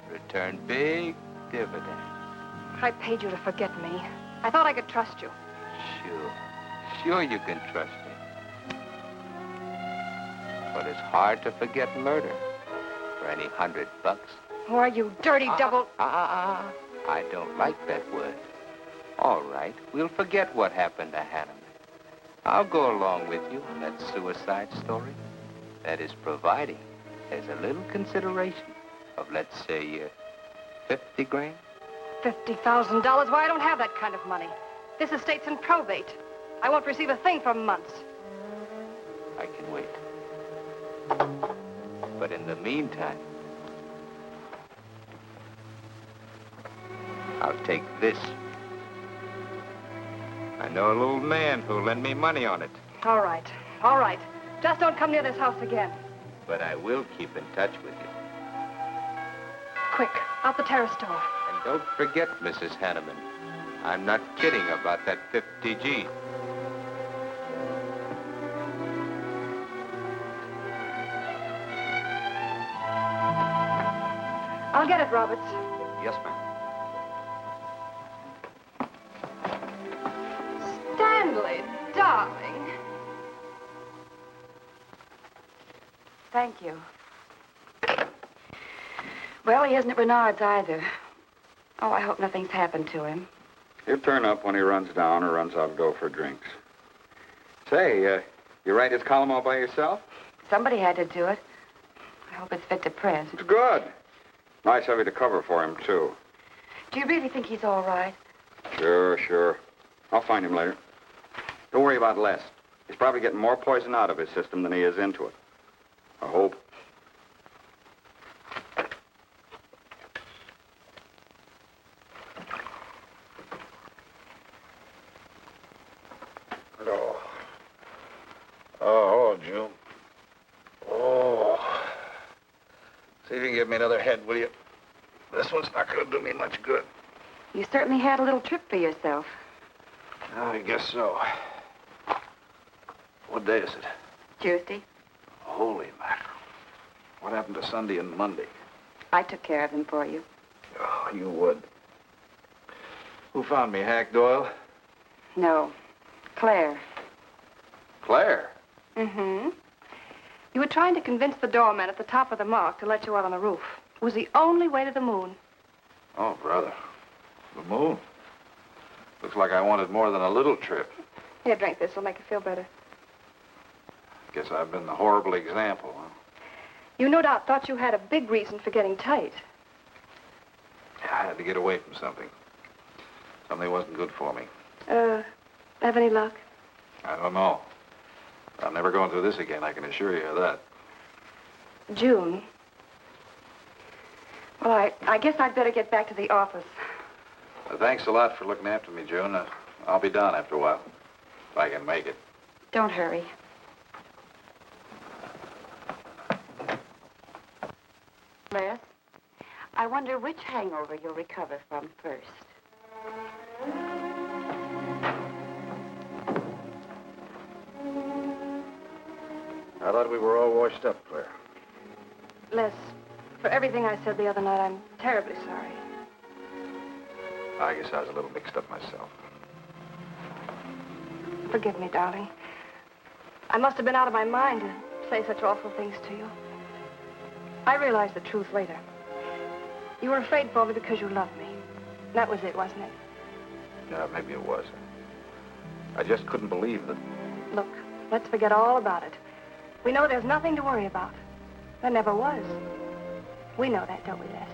returned big dividends. I paid you to forget me. I thought I could trust you. Sure. Sure you can trust me. But it's hard to forget murder for any $100. Why, you dirty double... I don't like that word. All right, we'll forget what happened to Hanneman. I'll go along with you on that suicide story. That is providing there's a little consideration of, let's say, 50 grand. $50,000? Why, I don't have that kind of money. This estate's in probate. I won't receive a thing for months. I can wait. But in the meantime, I'll take this. I know a little man who'll lend me money on it. All right. All right. Just don't come near this house again. But I will keep in touch with you. Quick, out the terrace door. And don't forget, Mrs. Hanneman, I'm not kidding about that 50G. I'll get it, Roberts. Yes, ma'am. Stanley, darling. Thank you. Well, he isn't at Bernard's either. Oh, I hope nothing's happened to him. He'll turn up when he runs down or runs out to go for drinks. Say, you write his column all by yourself? Somebody had to do it. I hope it's fit to print. It's good. Nice of you to cover for him, too. Do you really think he's all right? Sure. I'll find him later. Don't worry about Les. He's probably getting more poison out of his system than he is into it. I hope. Oh, June. Oh. See if you can give me another head, will you? This one's not going to do me much good. You certainly had a little trip for yourself. I guess so. What day is it? Tuesday. Holy mackerel. What happened to Sunday and Monday? I took care of them for you. Oh, you would. Who found me, Hack Doyle? No. Claire. Claire? Mm-hmm. You were trying to convince the doorman at the top of the mark to let you out on the roof. It was the only way to the moon. Oh, brother. The moon. Looks like I wanted more than a little trip. Here, drink this. It'll make you feel better. Guess I've been the horrible example, huh? You no doubt thought you had a big reason for getting tight. Yeah, I had to get away from something. Something wasn't good for me. Have any luck? I don't know. I'm never going through this again, I can assure you of that. June. Well, I guess I'd better get back to the office. Thanks a lot for looking after me, June. I'll be down after a while, if I can make it. Don't hurry. Les, I wonder which hangover you'll recover from first. I thought we were all washed up, Claire. Les, for everything I said the other night, I'm terribly sorry. I guess I was a little mixed up myself. Forgive me, darling. I must have been out of my mind to say such awful things to you. I realized the truth later. You were afraid for me because you loved me. That was it, wasn't it? Yeah, maybe it was. I just couldn't believe that. Look, let's forget all about it. We know there's nothing to worry about. There never was. We know that, don't we, Les?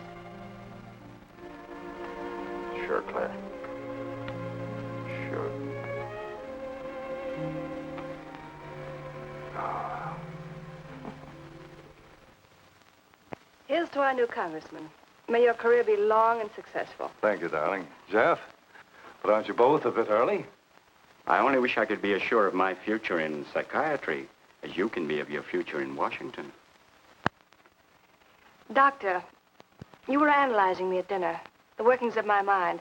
Sure, Claire. Sure. Here's to our new congressman. May your career be long and successful. Thank you, darling. Jeff, but aren't you both a bit early? I only wish I could be as sure of my future in psychiatry as you can be of your future in Washington. Doctor, you were analyzing me at dinner, the workings of my mind.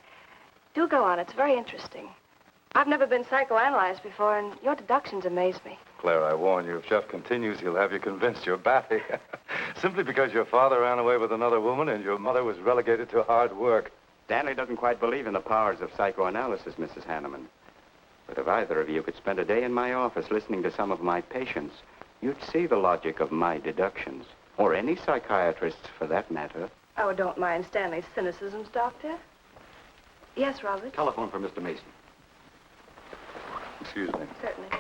Do go on. It's very interesting. I've never been psychoanalyzed before, and your deductions amaze me. Claire, I warn you, if Jeff continues, he'll have you convinced you're batty. Simply because your father ran away with another woman and your mother was relegated to hard work. Stanley doesn't quite believe in the powers of psychoanalysis, Mrs. Hanneman. But if either of you could spend a day in my office listening to some of my patients, you'd see the logic of my deductions. Or any psychiatrist's, for that matter. Oh, don't mind Stanley's cynicisms, Doctor. Yes, Robert? Telephone for Mr. Mason. Excuse me. Certainly.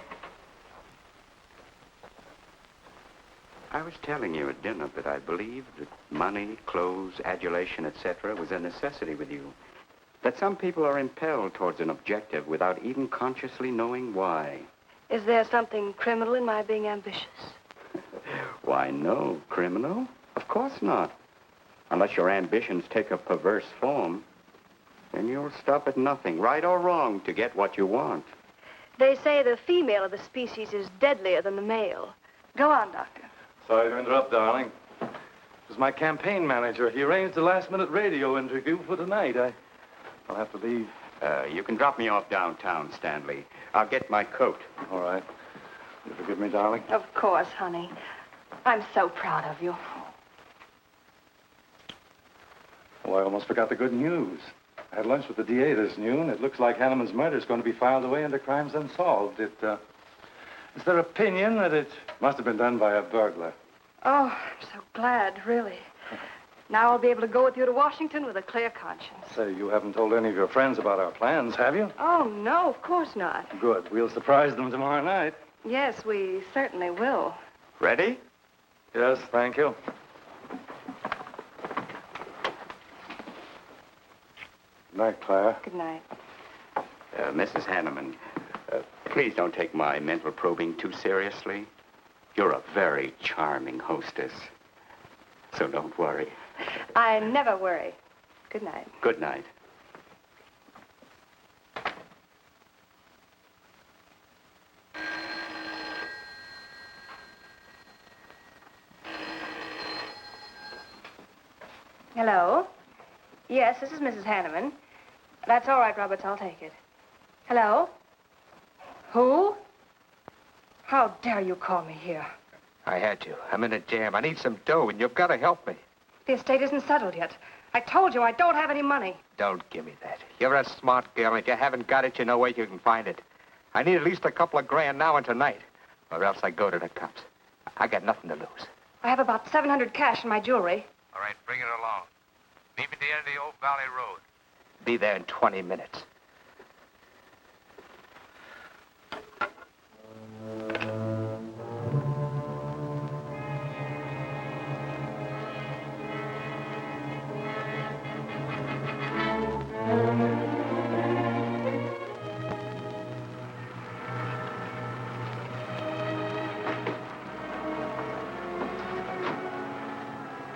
I was telling you at dinner that I believed that money, clothes, adulation, etc. was a necessity with you. That some people are impelled towards an objective without even consciously knowing why. Is there something criminal in my being ambitious? Why, no. Criminal? Of course not. Unless your ambitions take a perverse form, then you'll stop at nothing, right or wrong, to get what you want. They say the female of the species is deadlier than the male. Go on, Doctor. Sorry to interrupt, darling. It was my campaign manager. He arranged a last-minute radio interview for tonight. I'll have to leave. You can drop me off downtown, Stanley. I'll get my coat. All right. You forgive me, darling? Of course, honey. I'm so proud of you. Oh, I almost forgot the good news. I had lunch with the DA this noon. It looks like Hanneman's murder is going to be filed away under crimes unsolved. It's their opinion that it must have been done by a burglar. Oh, I'm so glad, really. Now I'll be able to go with you to Washington with a clear conscience. Say, you haven't told any of your friends about our plans, have you? Oh, no, of course not. Good. We'll surprise them tomorrow night. Yes, we certainly will. Ready? Yes, thank you. Good night, Clara. Good night. Mrs. Hanneman, please don't take my mental probing too seriously. You're a very charming hostess. So don't worry. I never worry. Good night. Good night. Hello? Yes, this is Mrs. Hanneman. That's all right, Roberts. I'll take it. Hello? Who? How dare you call me here? I had to. I'm in a jam. I need some dough, and you've got to help me. The estate isn't settled yet. I told you I don't have any money. Don't give me that. You're a smart girl, and if you haven't got it, you know where you can find it. I need at least a couple of grand now and tonight, or else I go to the cops. I got nothing to lose. I have about $700 cash in my jewelry. All right, bring it along. Meet me at the end of the Old Valley Road. Be there in 20 minutes.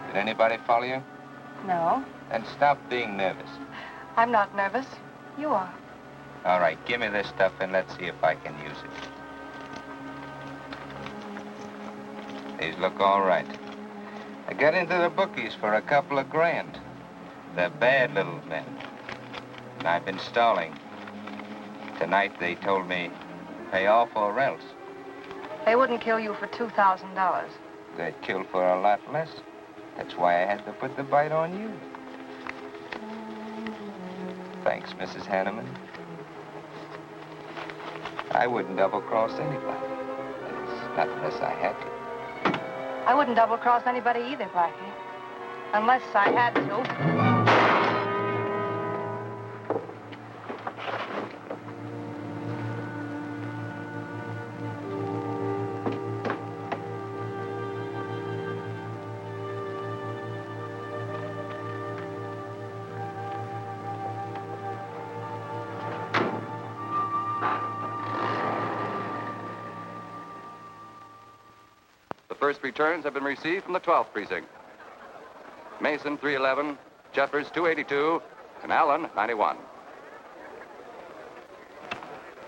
Did anybody follow you? No, Then stop being nervous. I'm not nervous. You are. All right, give me this stuff and let's see if I can use it. These look all right. I got into the bookies for a couple of grand. They're bad little men. And I've been stalling. Tonight they told me, pay off or else. They wouldn't kill you for $2,000. They'd kill for a lot less. That's why I had to put the bite on you. Thanks, Mrs. Hanneman. I wouldn't double-cross anybody. Not unless I had to. I wouldn't double-cross anybody either, Blackie. Unless I had to. First returns have been received from the 12th precinct. Mason, 311, Jeffers, 282, and Allen, 91.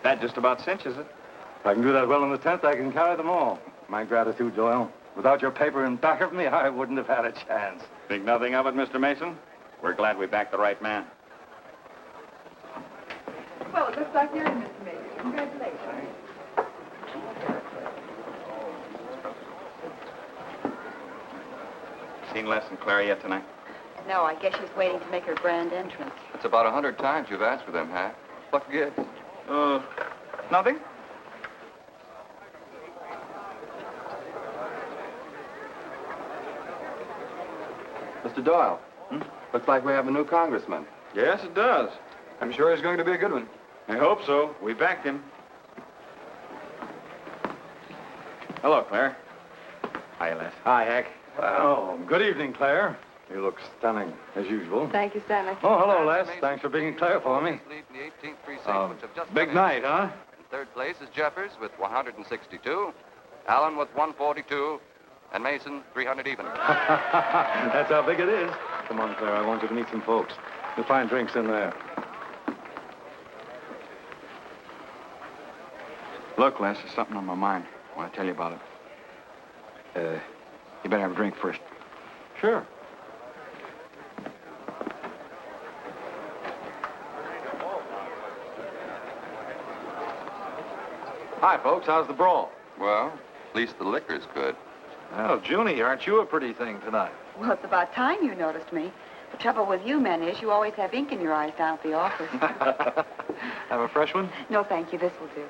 That just about cinches it. If I can do that well in the 10th, I can carry them all. My gratitude, Doyle. Without your paper in back of me, I wouldn't have had a chance. Think nothing of it, Mr. Mason? We're glad we backed the right man. Well, it looks like you're in, Mr. Mason. Congratulations. Seen Les and Claire yet tonight? No, I guess she's waiting to make her grand entrance. It's about 100 times you've asked for them, Hack. What gives? Nothing? Mr. Doyle, looks like we have a new congressman. Yes, it does. I'm sure he's going to be a good one. I hope so. We backed him. Hello, Claire. Hi, Les. Hi, Hank. Well, good evening, Claire. You look stunning, as usual. Thank you, Stanley. Oh, hello, Les. Thanks for being Claire for me. Big night, huh? In third place is Jeffers with 162, Allen with 142, and Mason 300 even. That's how big it is. Come on, Claire. I want you to meet some folks. You'll find drinks in there. Look, Les, there's something on my mind. I want to tell you about it. You better have a drink first. Sure. Hi, folks. How's the brawl? Well, at least the liquor's good. Well, Junie, aren't you a pretty thing tonight? Well, it's about time you noticed me. The trouble with you men is you always have ink in your eyes down at the office. Have a fresh one? No, thank you. This will do.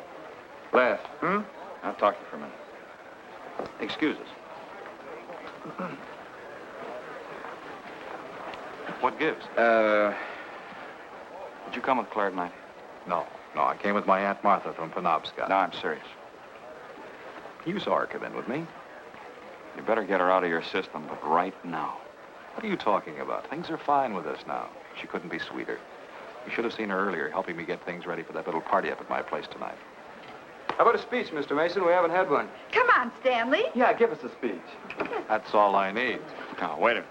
Les. I'll talk to you for a minute. Excuse us. What gives? Did you come with Claire tonight? No, I came with my Aunt Martha from Penobscot. No, I'm serious. You saw her come in with me. You better get her out of your system, but right now. What are you talking about? Things are fine with us now. She couldn't be sweeter. You should have seen her earlier, helping me get things ready for that little party up at my place tonight. How about a speech, Mr. Mason? We haven't had one. Come on, Stanley. Yeah, give us a speech. That's all I need. Now, wait a minute.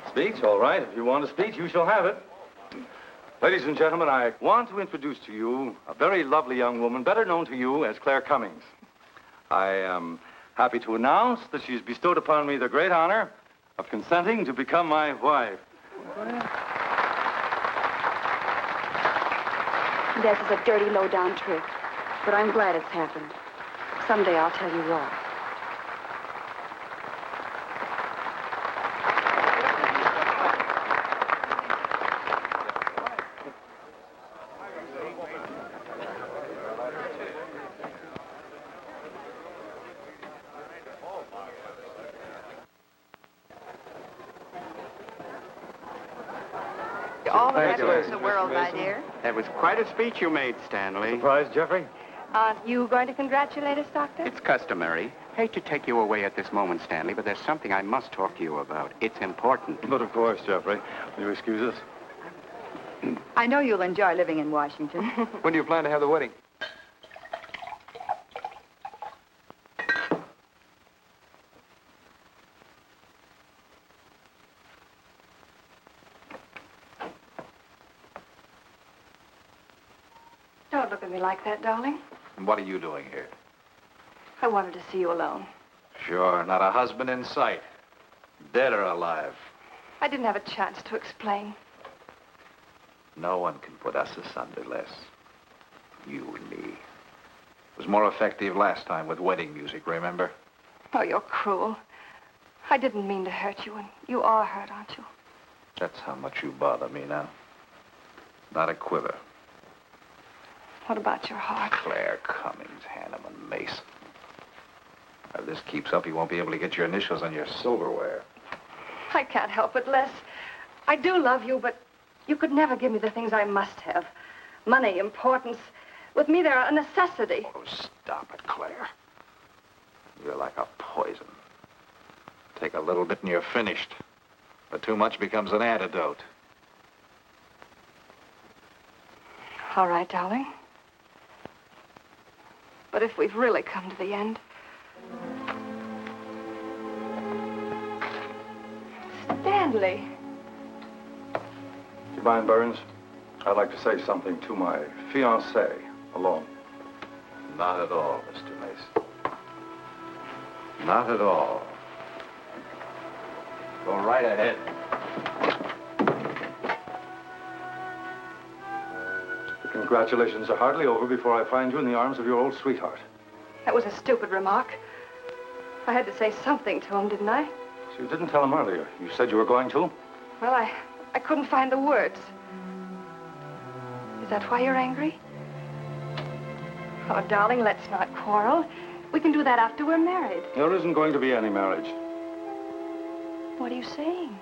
Speech, all right. If you want a speech, you shall have it. Ladies and gentlemen, I want to introduce to you a very lovely young woman, better known to you as Claire Cummings. I am happy to announce that she's bestowed upon me the great honor of consenting to become my wife. This is a dirty, low-down trick, but I'm glad it's happened. Someday I'll tell you why. All the Thank you. happiness in the world, my dear. That was quite a speech you made, Stanley. Surprised, Jeffrey? Aren't you going to congratulate us, Doctor? It's customary. Hate to take you away at this moment, Stanley, but there's something I must talk to you about. It's important. But of course, Jeffrey. Will you excuse us? I know you'll enjoy living in Washington. When do you plan to have the wedding? look at me like that, darling. And what are you doing here? I wanted to see you alone. Sure, not a husband in sight. Dead or alive. I didn't have a chance to explain. No one can put us asunder, Les. You and me. It was more effective last time with wedding music, remember? Oh, you're cruel. I didn't mean to hurt you, and you are hurt, aren't you? That's how much you bother me now. Not a quiver. What about your heart? Claire Cummings, Hanneman, Mason. If this keeps up, you won't be able to get your initials on your silverware. I can't help it, Les. I do love you, but you could never give me the things I must have. Money, importance. With me, they're a necessity. Oh, stop it, Claire. You're like a poison. Take a little bit and you're finished. But too much becomes an antidote. All right, darling. But if we've really come to the end... Stanley. Do you mind, Burns? I'd like to say something to my fiancée alone. Not at all, Mr. Mason. Not at all. Go right ahead. The congratulations are hardly over before I find you in the arms of your old sweetheart. That was a stupid remark. I had to say something to him, didn't I? So you didn't tell him earlier. You said you were going to? Well, I couldn't find the words. Is that why you're angry? Oh, darling, let's not quarrel. We can do that after we're married. There isn't going to be any marriage. What are you saying?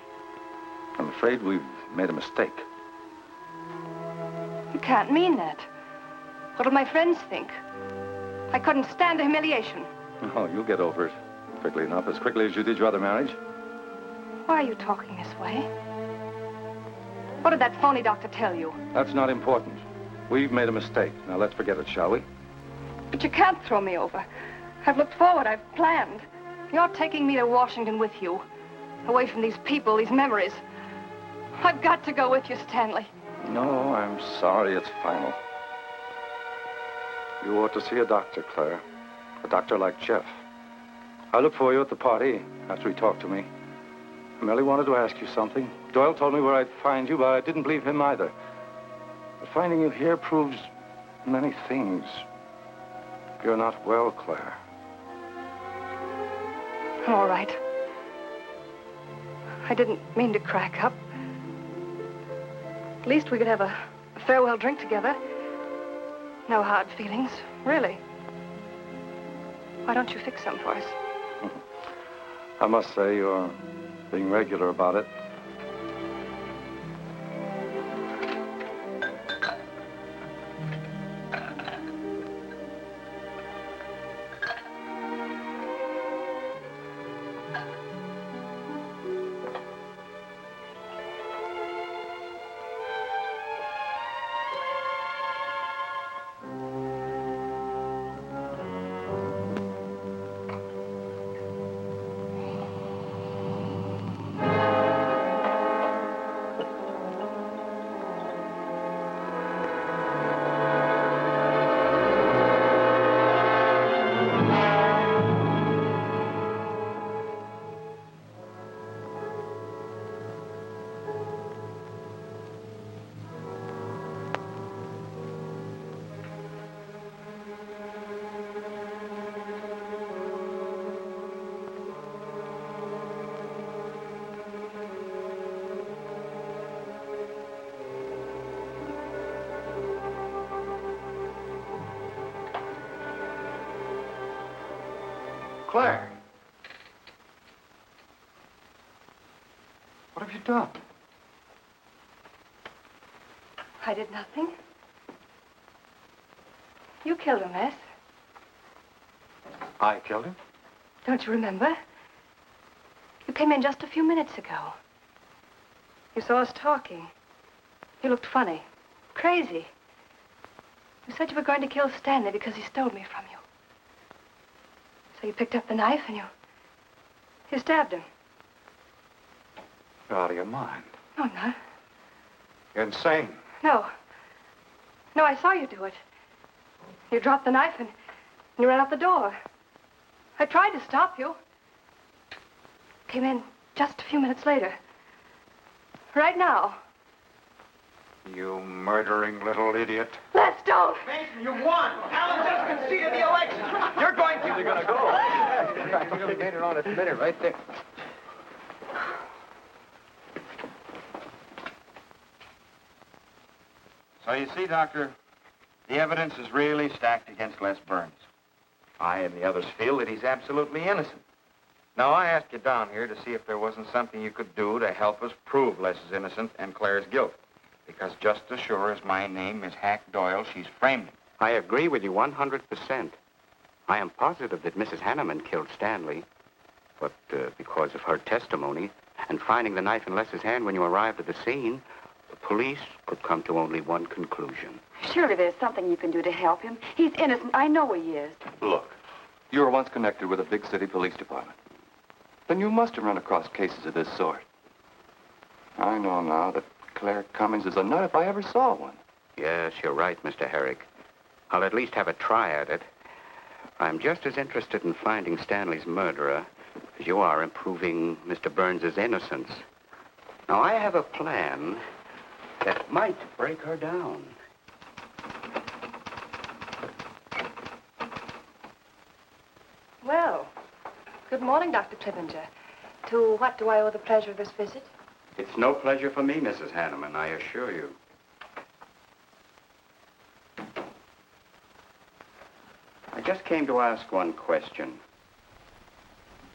I'm afraid we've made a mistake. You can't mean that. What'll my friends think? I couldn't stand the humiliation. Oh, you'll get over it quickly enough, as quickly as you did your other marriage. Why are you talking this way? What did that phony doctor tell you? That's not important. We've made a mistake. Now let's forget it, shall we? But you can't throw me over. I've looked forward. I've planned. You're taking me to Washington with you. Away from these people, these memories. I've got to go with you, Stanley. No, I'm sorry. It's final. You ought to see a doctor, Claire. A doctor like Jeff. I'll look for you at the party after he talked to me. I merely wanted to ask you something. Doyle told me where I'd find you, but I didn't believe him either. But finding you here proves many things. You're not well, Claire. All right. I didn't mean to crack up. At least we could have a farewell drink together. No hard feelings, really. Why don't you fix some for us? I must say you're being regular about it. Claire. What have you done? I did nothing. You killed him, Les. I killed him? Don't you remember? You came in just a few minutes ago. You saw us talking. You looked funny. Crazy. You said you were going to kill Stanley because he stole me from you. So you picked up the knife and you stabbed him. You're out of your mind. No, I'm not. You're insane. No. No, I saw you do it. You dropped the knife and you ran out the door. I tried to stop you. Came in just a few minutes later. Right now. You murdering little idiot. Les, don't! Mason, you won! Alan just conceded the election! You're going to... Where's he gonna go? He made it on its minute right there. So you see, Doctor, the evidence is really stacked against Les Burns. I and the others feel that he's absolutely innocent. Now, I asked you down here to see if there wasn't something you could do to help us prove Les is innocent and Claire's guilt. Because just as sure as my name is Hack Doyle, she's framed him. I agree with you 100%. I am positive that Mrs. Hanneman killed Stanley. But because of her testimony and finding the knife in Les's hand when you arrived at the scene, the police could come to only one conclusion. Surely there's something you can do to help him. He's innocent. I know he is. Look, you were once connected with a big city police department. Then you must have run across cases of this sort. I know now that Claire Cummings is a nut if I ever saw one. Yes, you're right, Mr. Herrick. I'll at least have a try at it. I'm just as interested in finding Stanley's murderer as you are in proving Mr. Burns' innocence. Now, I have a plan that might break her down. Well, good morning, Dr. Clippinger. To what do I owe the pleasure of this visit? It's no pleasure for me, Mrs. Hanneman, I assure you. I just came to ask one question.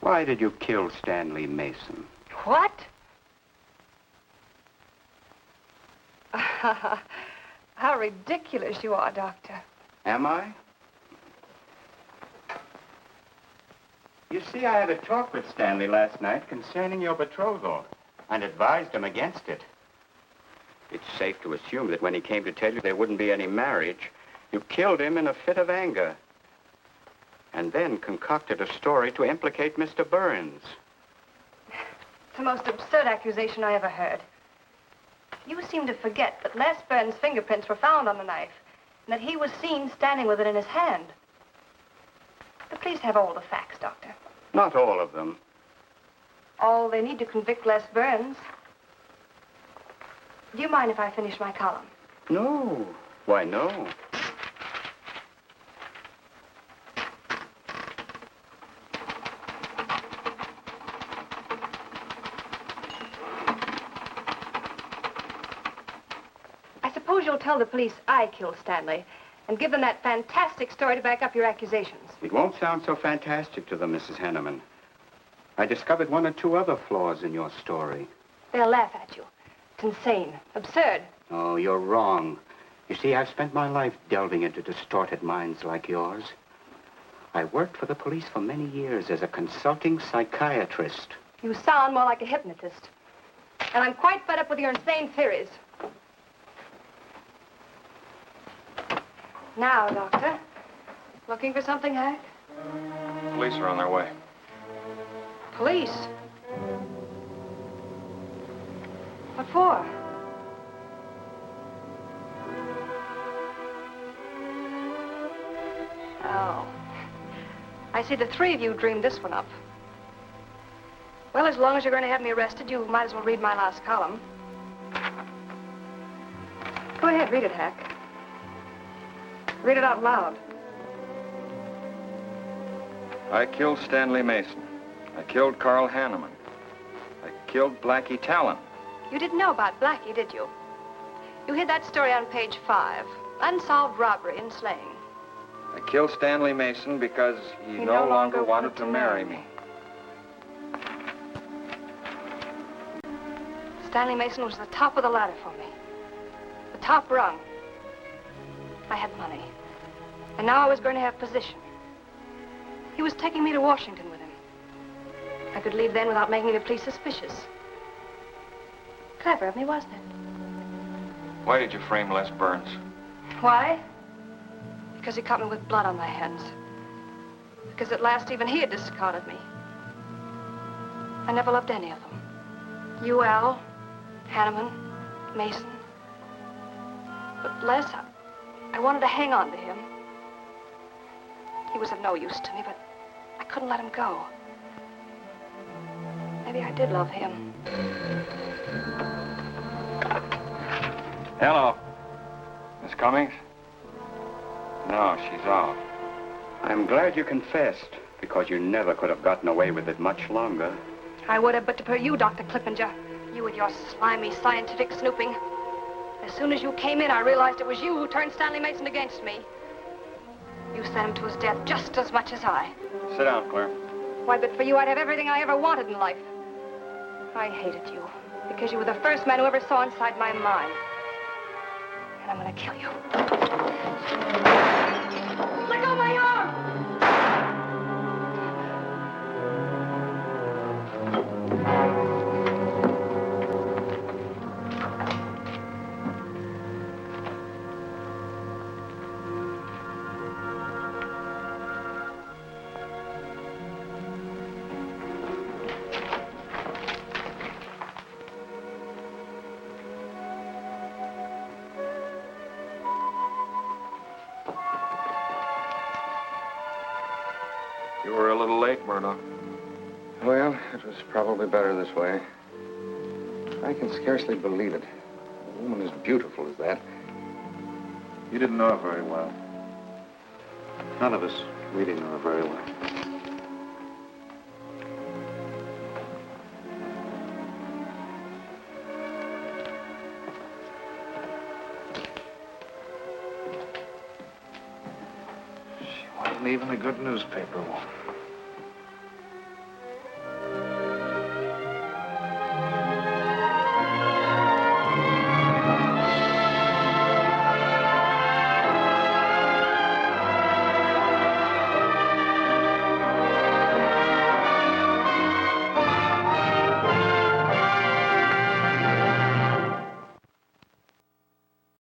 Why did you kill Stanley Mason? What? How ridiculous you are, Doctor. Am I? You see, I had a talk with Stanley last night concerning your betrothal and advised him against it. It's safe to assume that when he came to tell you there wouldn't be any marriage, you killed him in a fit of anger and then concocted a story to implicate Mr. Burns. It's the most absurd accusation I ever heard. You seem to forget that Les Burns' fingerprints were found on the knife and that he was seen standing with it in his hand. The police have all the facts, Doctor. Not all of them. All they need to convict Les Burns. Do you mind if I finish my column? No. Why, no. I suppose you'll tell the police I killed Stanley and give them that fantastic story to back up your accusations. It won't sound so fantastic to them, Mrs. Hanneman. I discovered one or two other flaws in your story. They'll laugh at you. It's insane, absurd. Oh, you're wrong. You see, I've spent my life delving into distorted minds like yours. I worked for the police for many years as a consulting psychiatrist. You sound more like a hypnotist. And I'm quite fed up with your insane theories. Now, Doctor, looking for something, Hack? Police are on their way. Police? What for? Oh. I see the three of you dreamed this one up. Well, as long as you're going to have me arrested, you might as well read my last column. Go ahead, read it, Hack. Read it out loud. I killed Stanley Mason. I killed Carl Hanneman. I killed Blackie Talon. You didn't know about Blackie, did you? You hid that story on page 5. Unsolved robbery and slaying. I killed Stanley Mason because he no longer wanted to marry me. Stanley Mason was the top of the ladder for me. The top rung. I had money. And now I was going to have position. He was taking me to Washington with him. I could leave then without making the police suspicious. Clever of me, wasn't it? Why did you frame Les Burns? Why? Because he caught me with blood on my hands. Because at last even he had discarded me. I never loved any of them. You, Al, Hanneman, Mason. But Les, I wanted to hang on to him. He was of no use to me, but I couldn't let him go. Maybe I did love him. Hello. Miss Cummings? No, she's off. I'm glad you confessed, because you never could have gotten away with it much longer. I would have, but for you, Dr. Clippinger. You with your slimy scientific snooping. As soon as you came in, I realized it was you who turned Stanley Mason against me. You sent him to his death just as much as I. Sit down, Claire. Why, but for you, I'd have everything I ever wanted in life. I hated you because you were the first man who ever saw inside my mind. And I'm gonna kill you. Let go of my arm! You were a little late, Murdoch. Well, it was probably better this way. I can scarcely believe it. A woman as beautiful as that. You didn't know her very well. None of us really knew her very well. She wasn't even a good newspaper woman.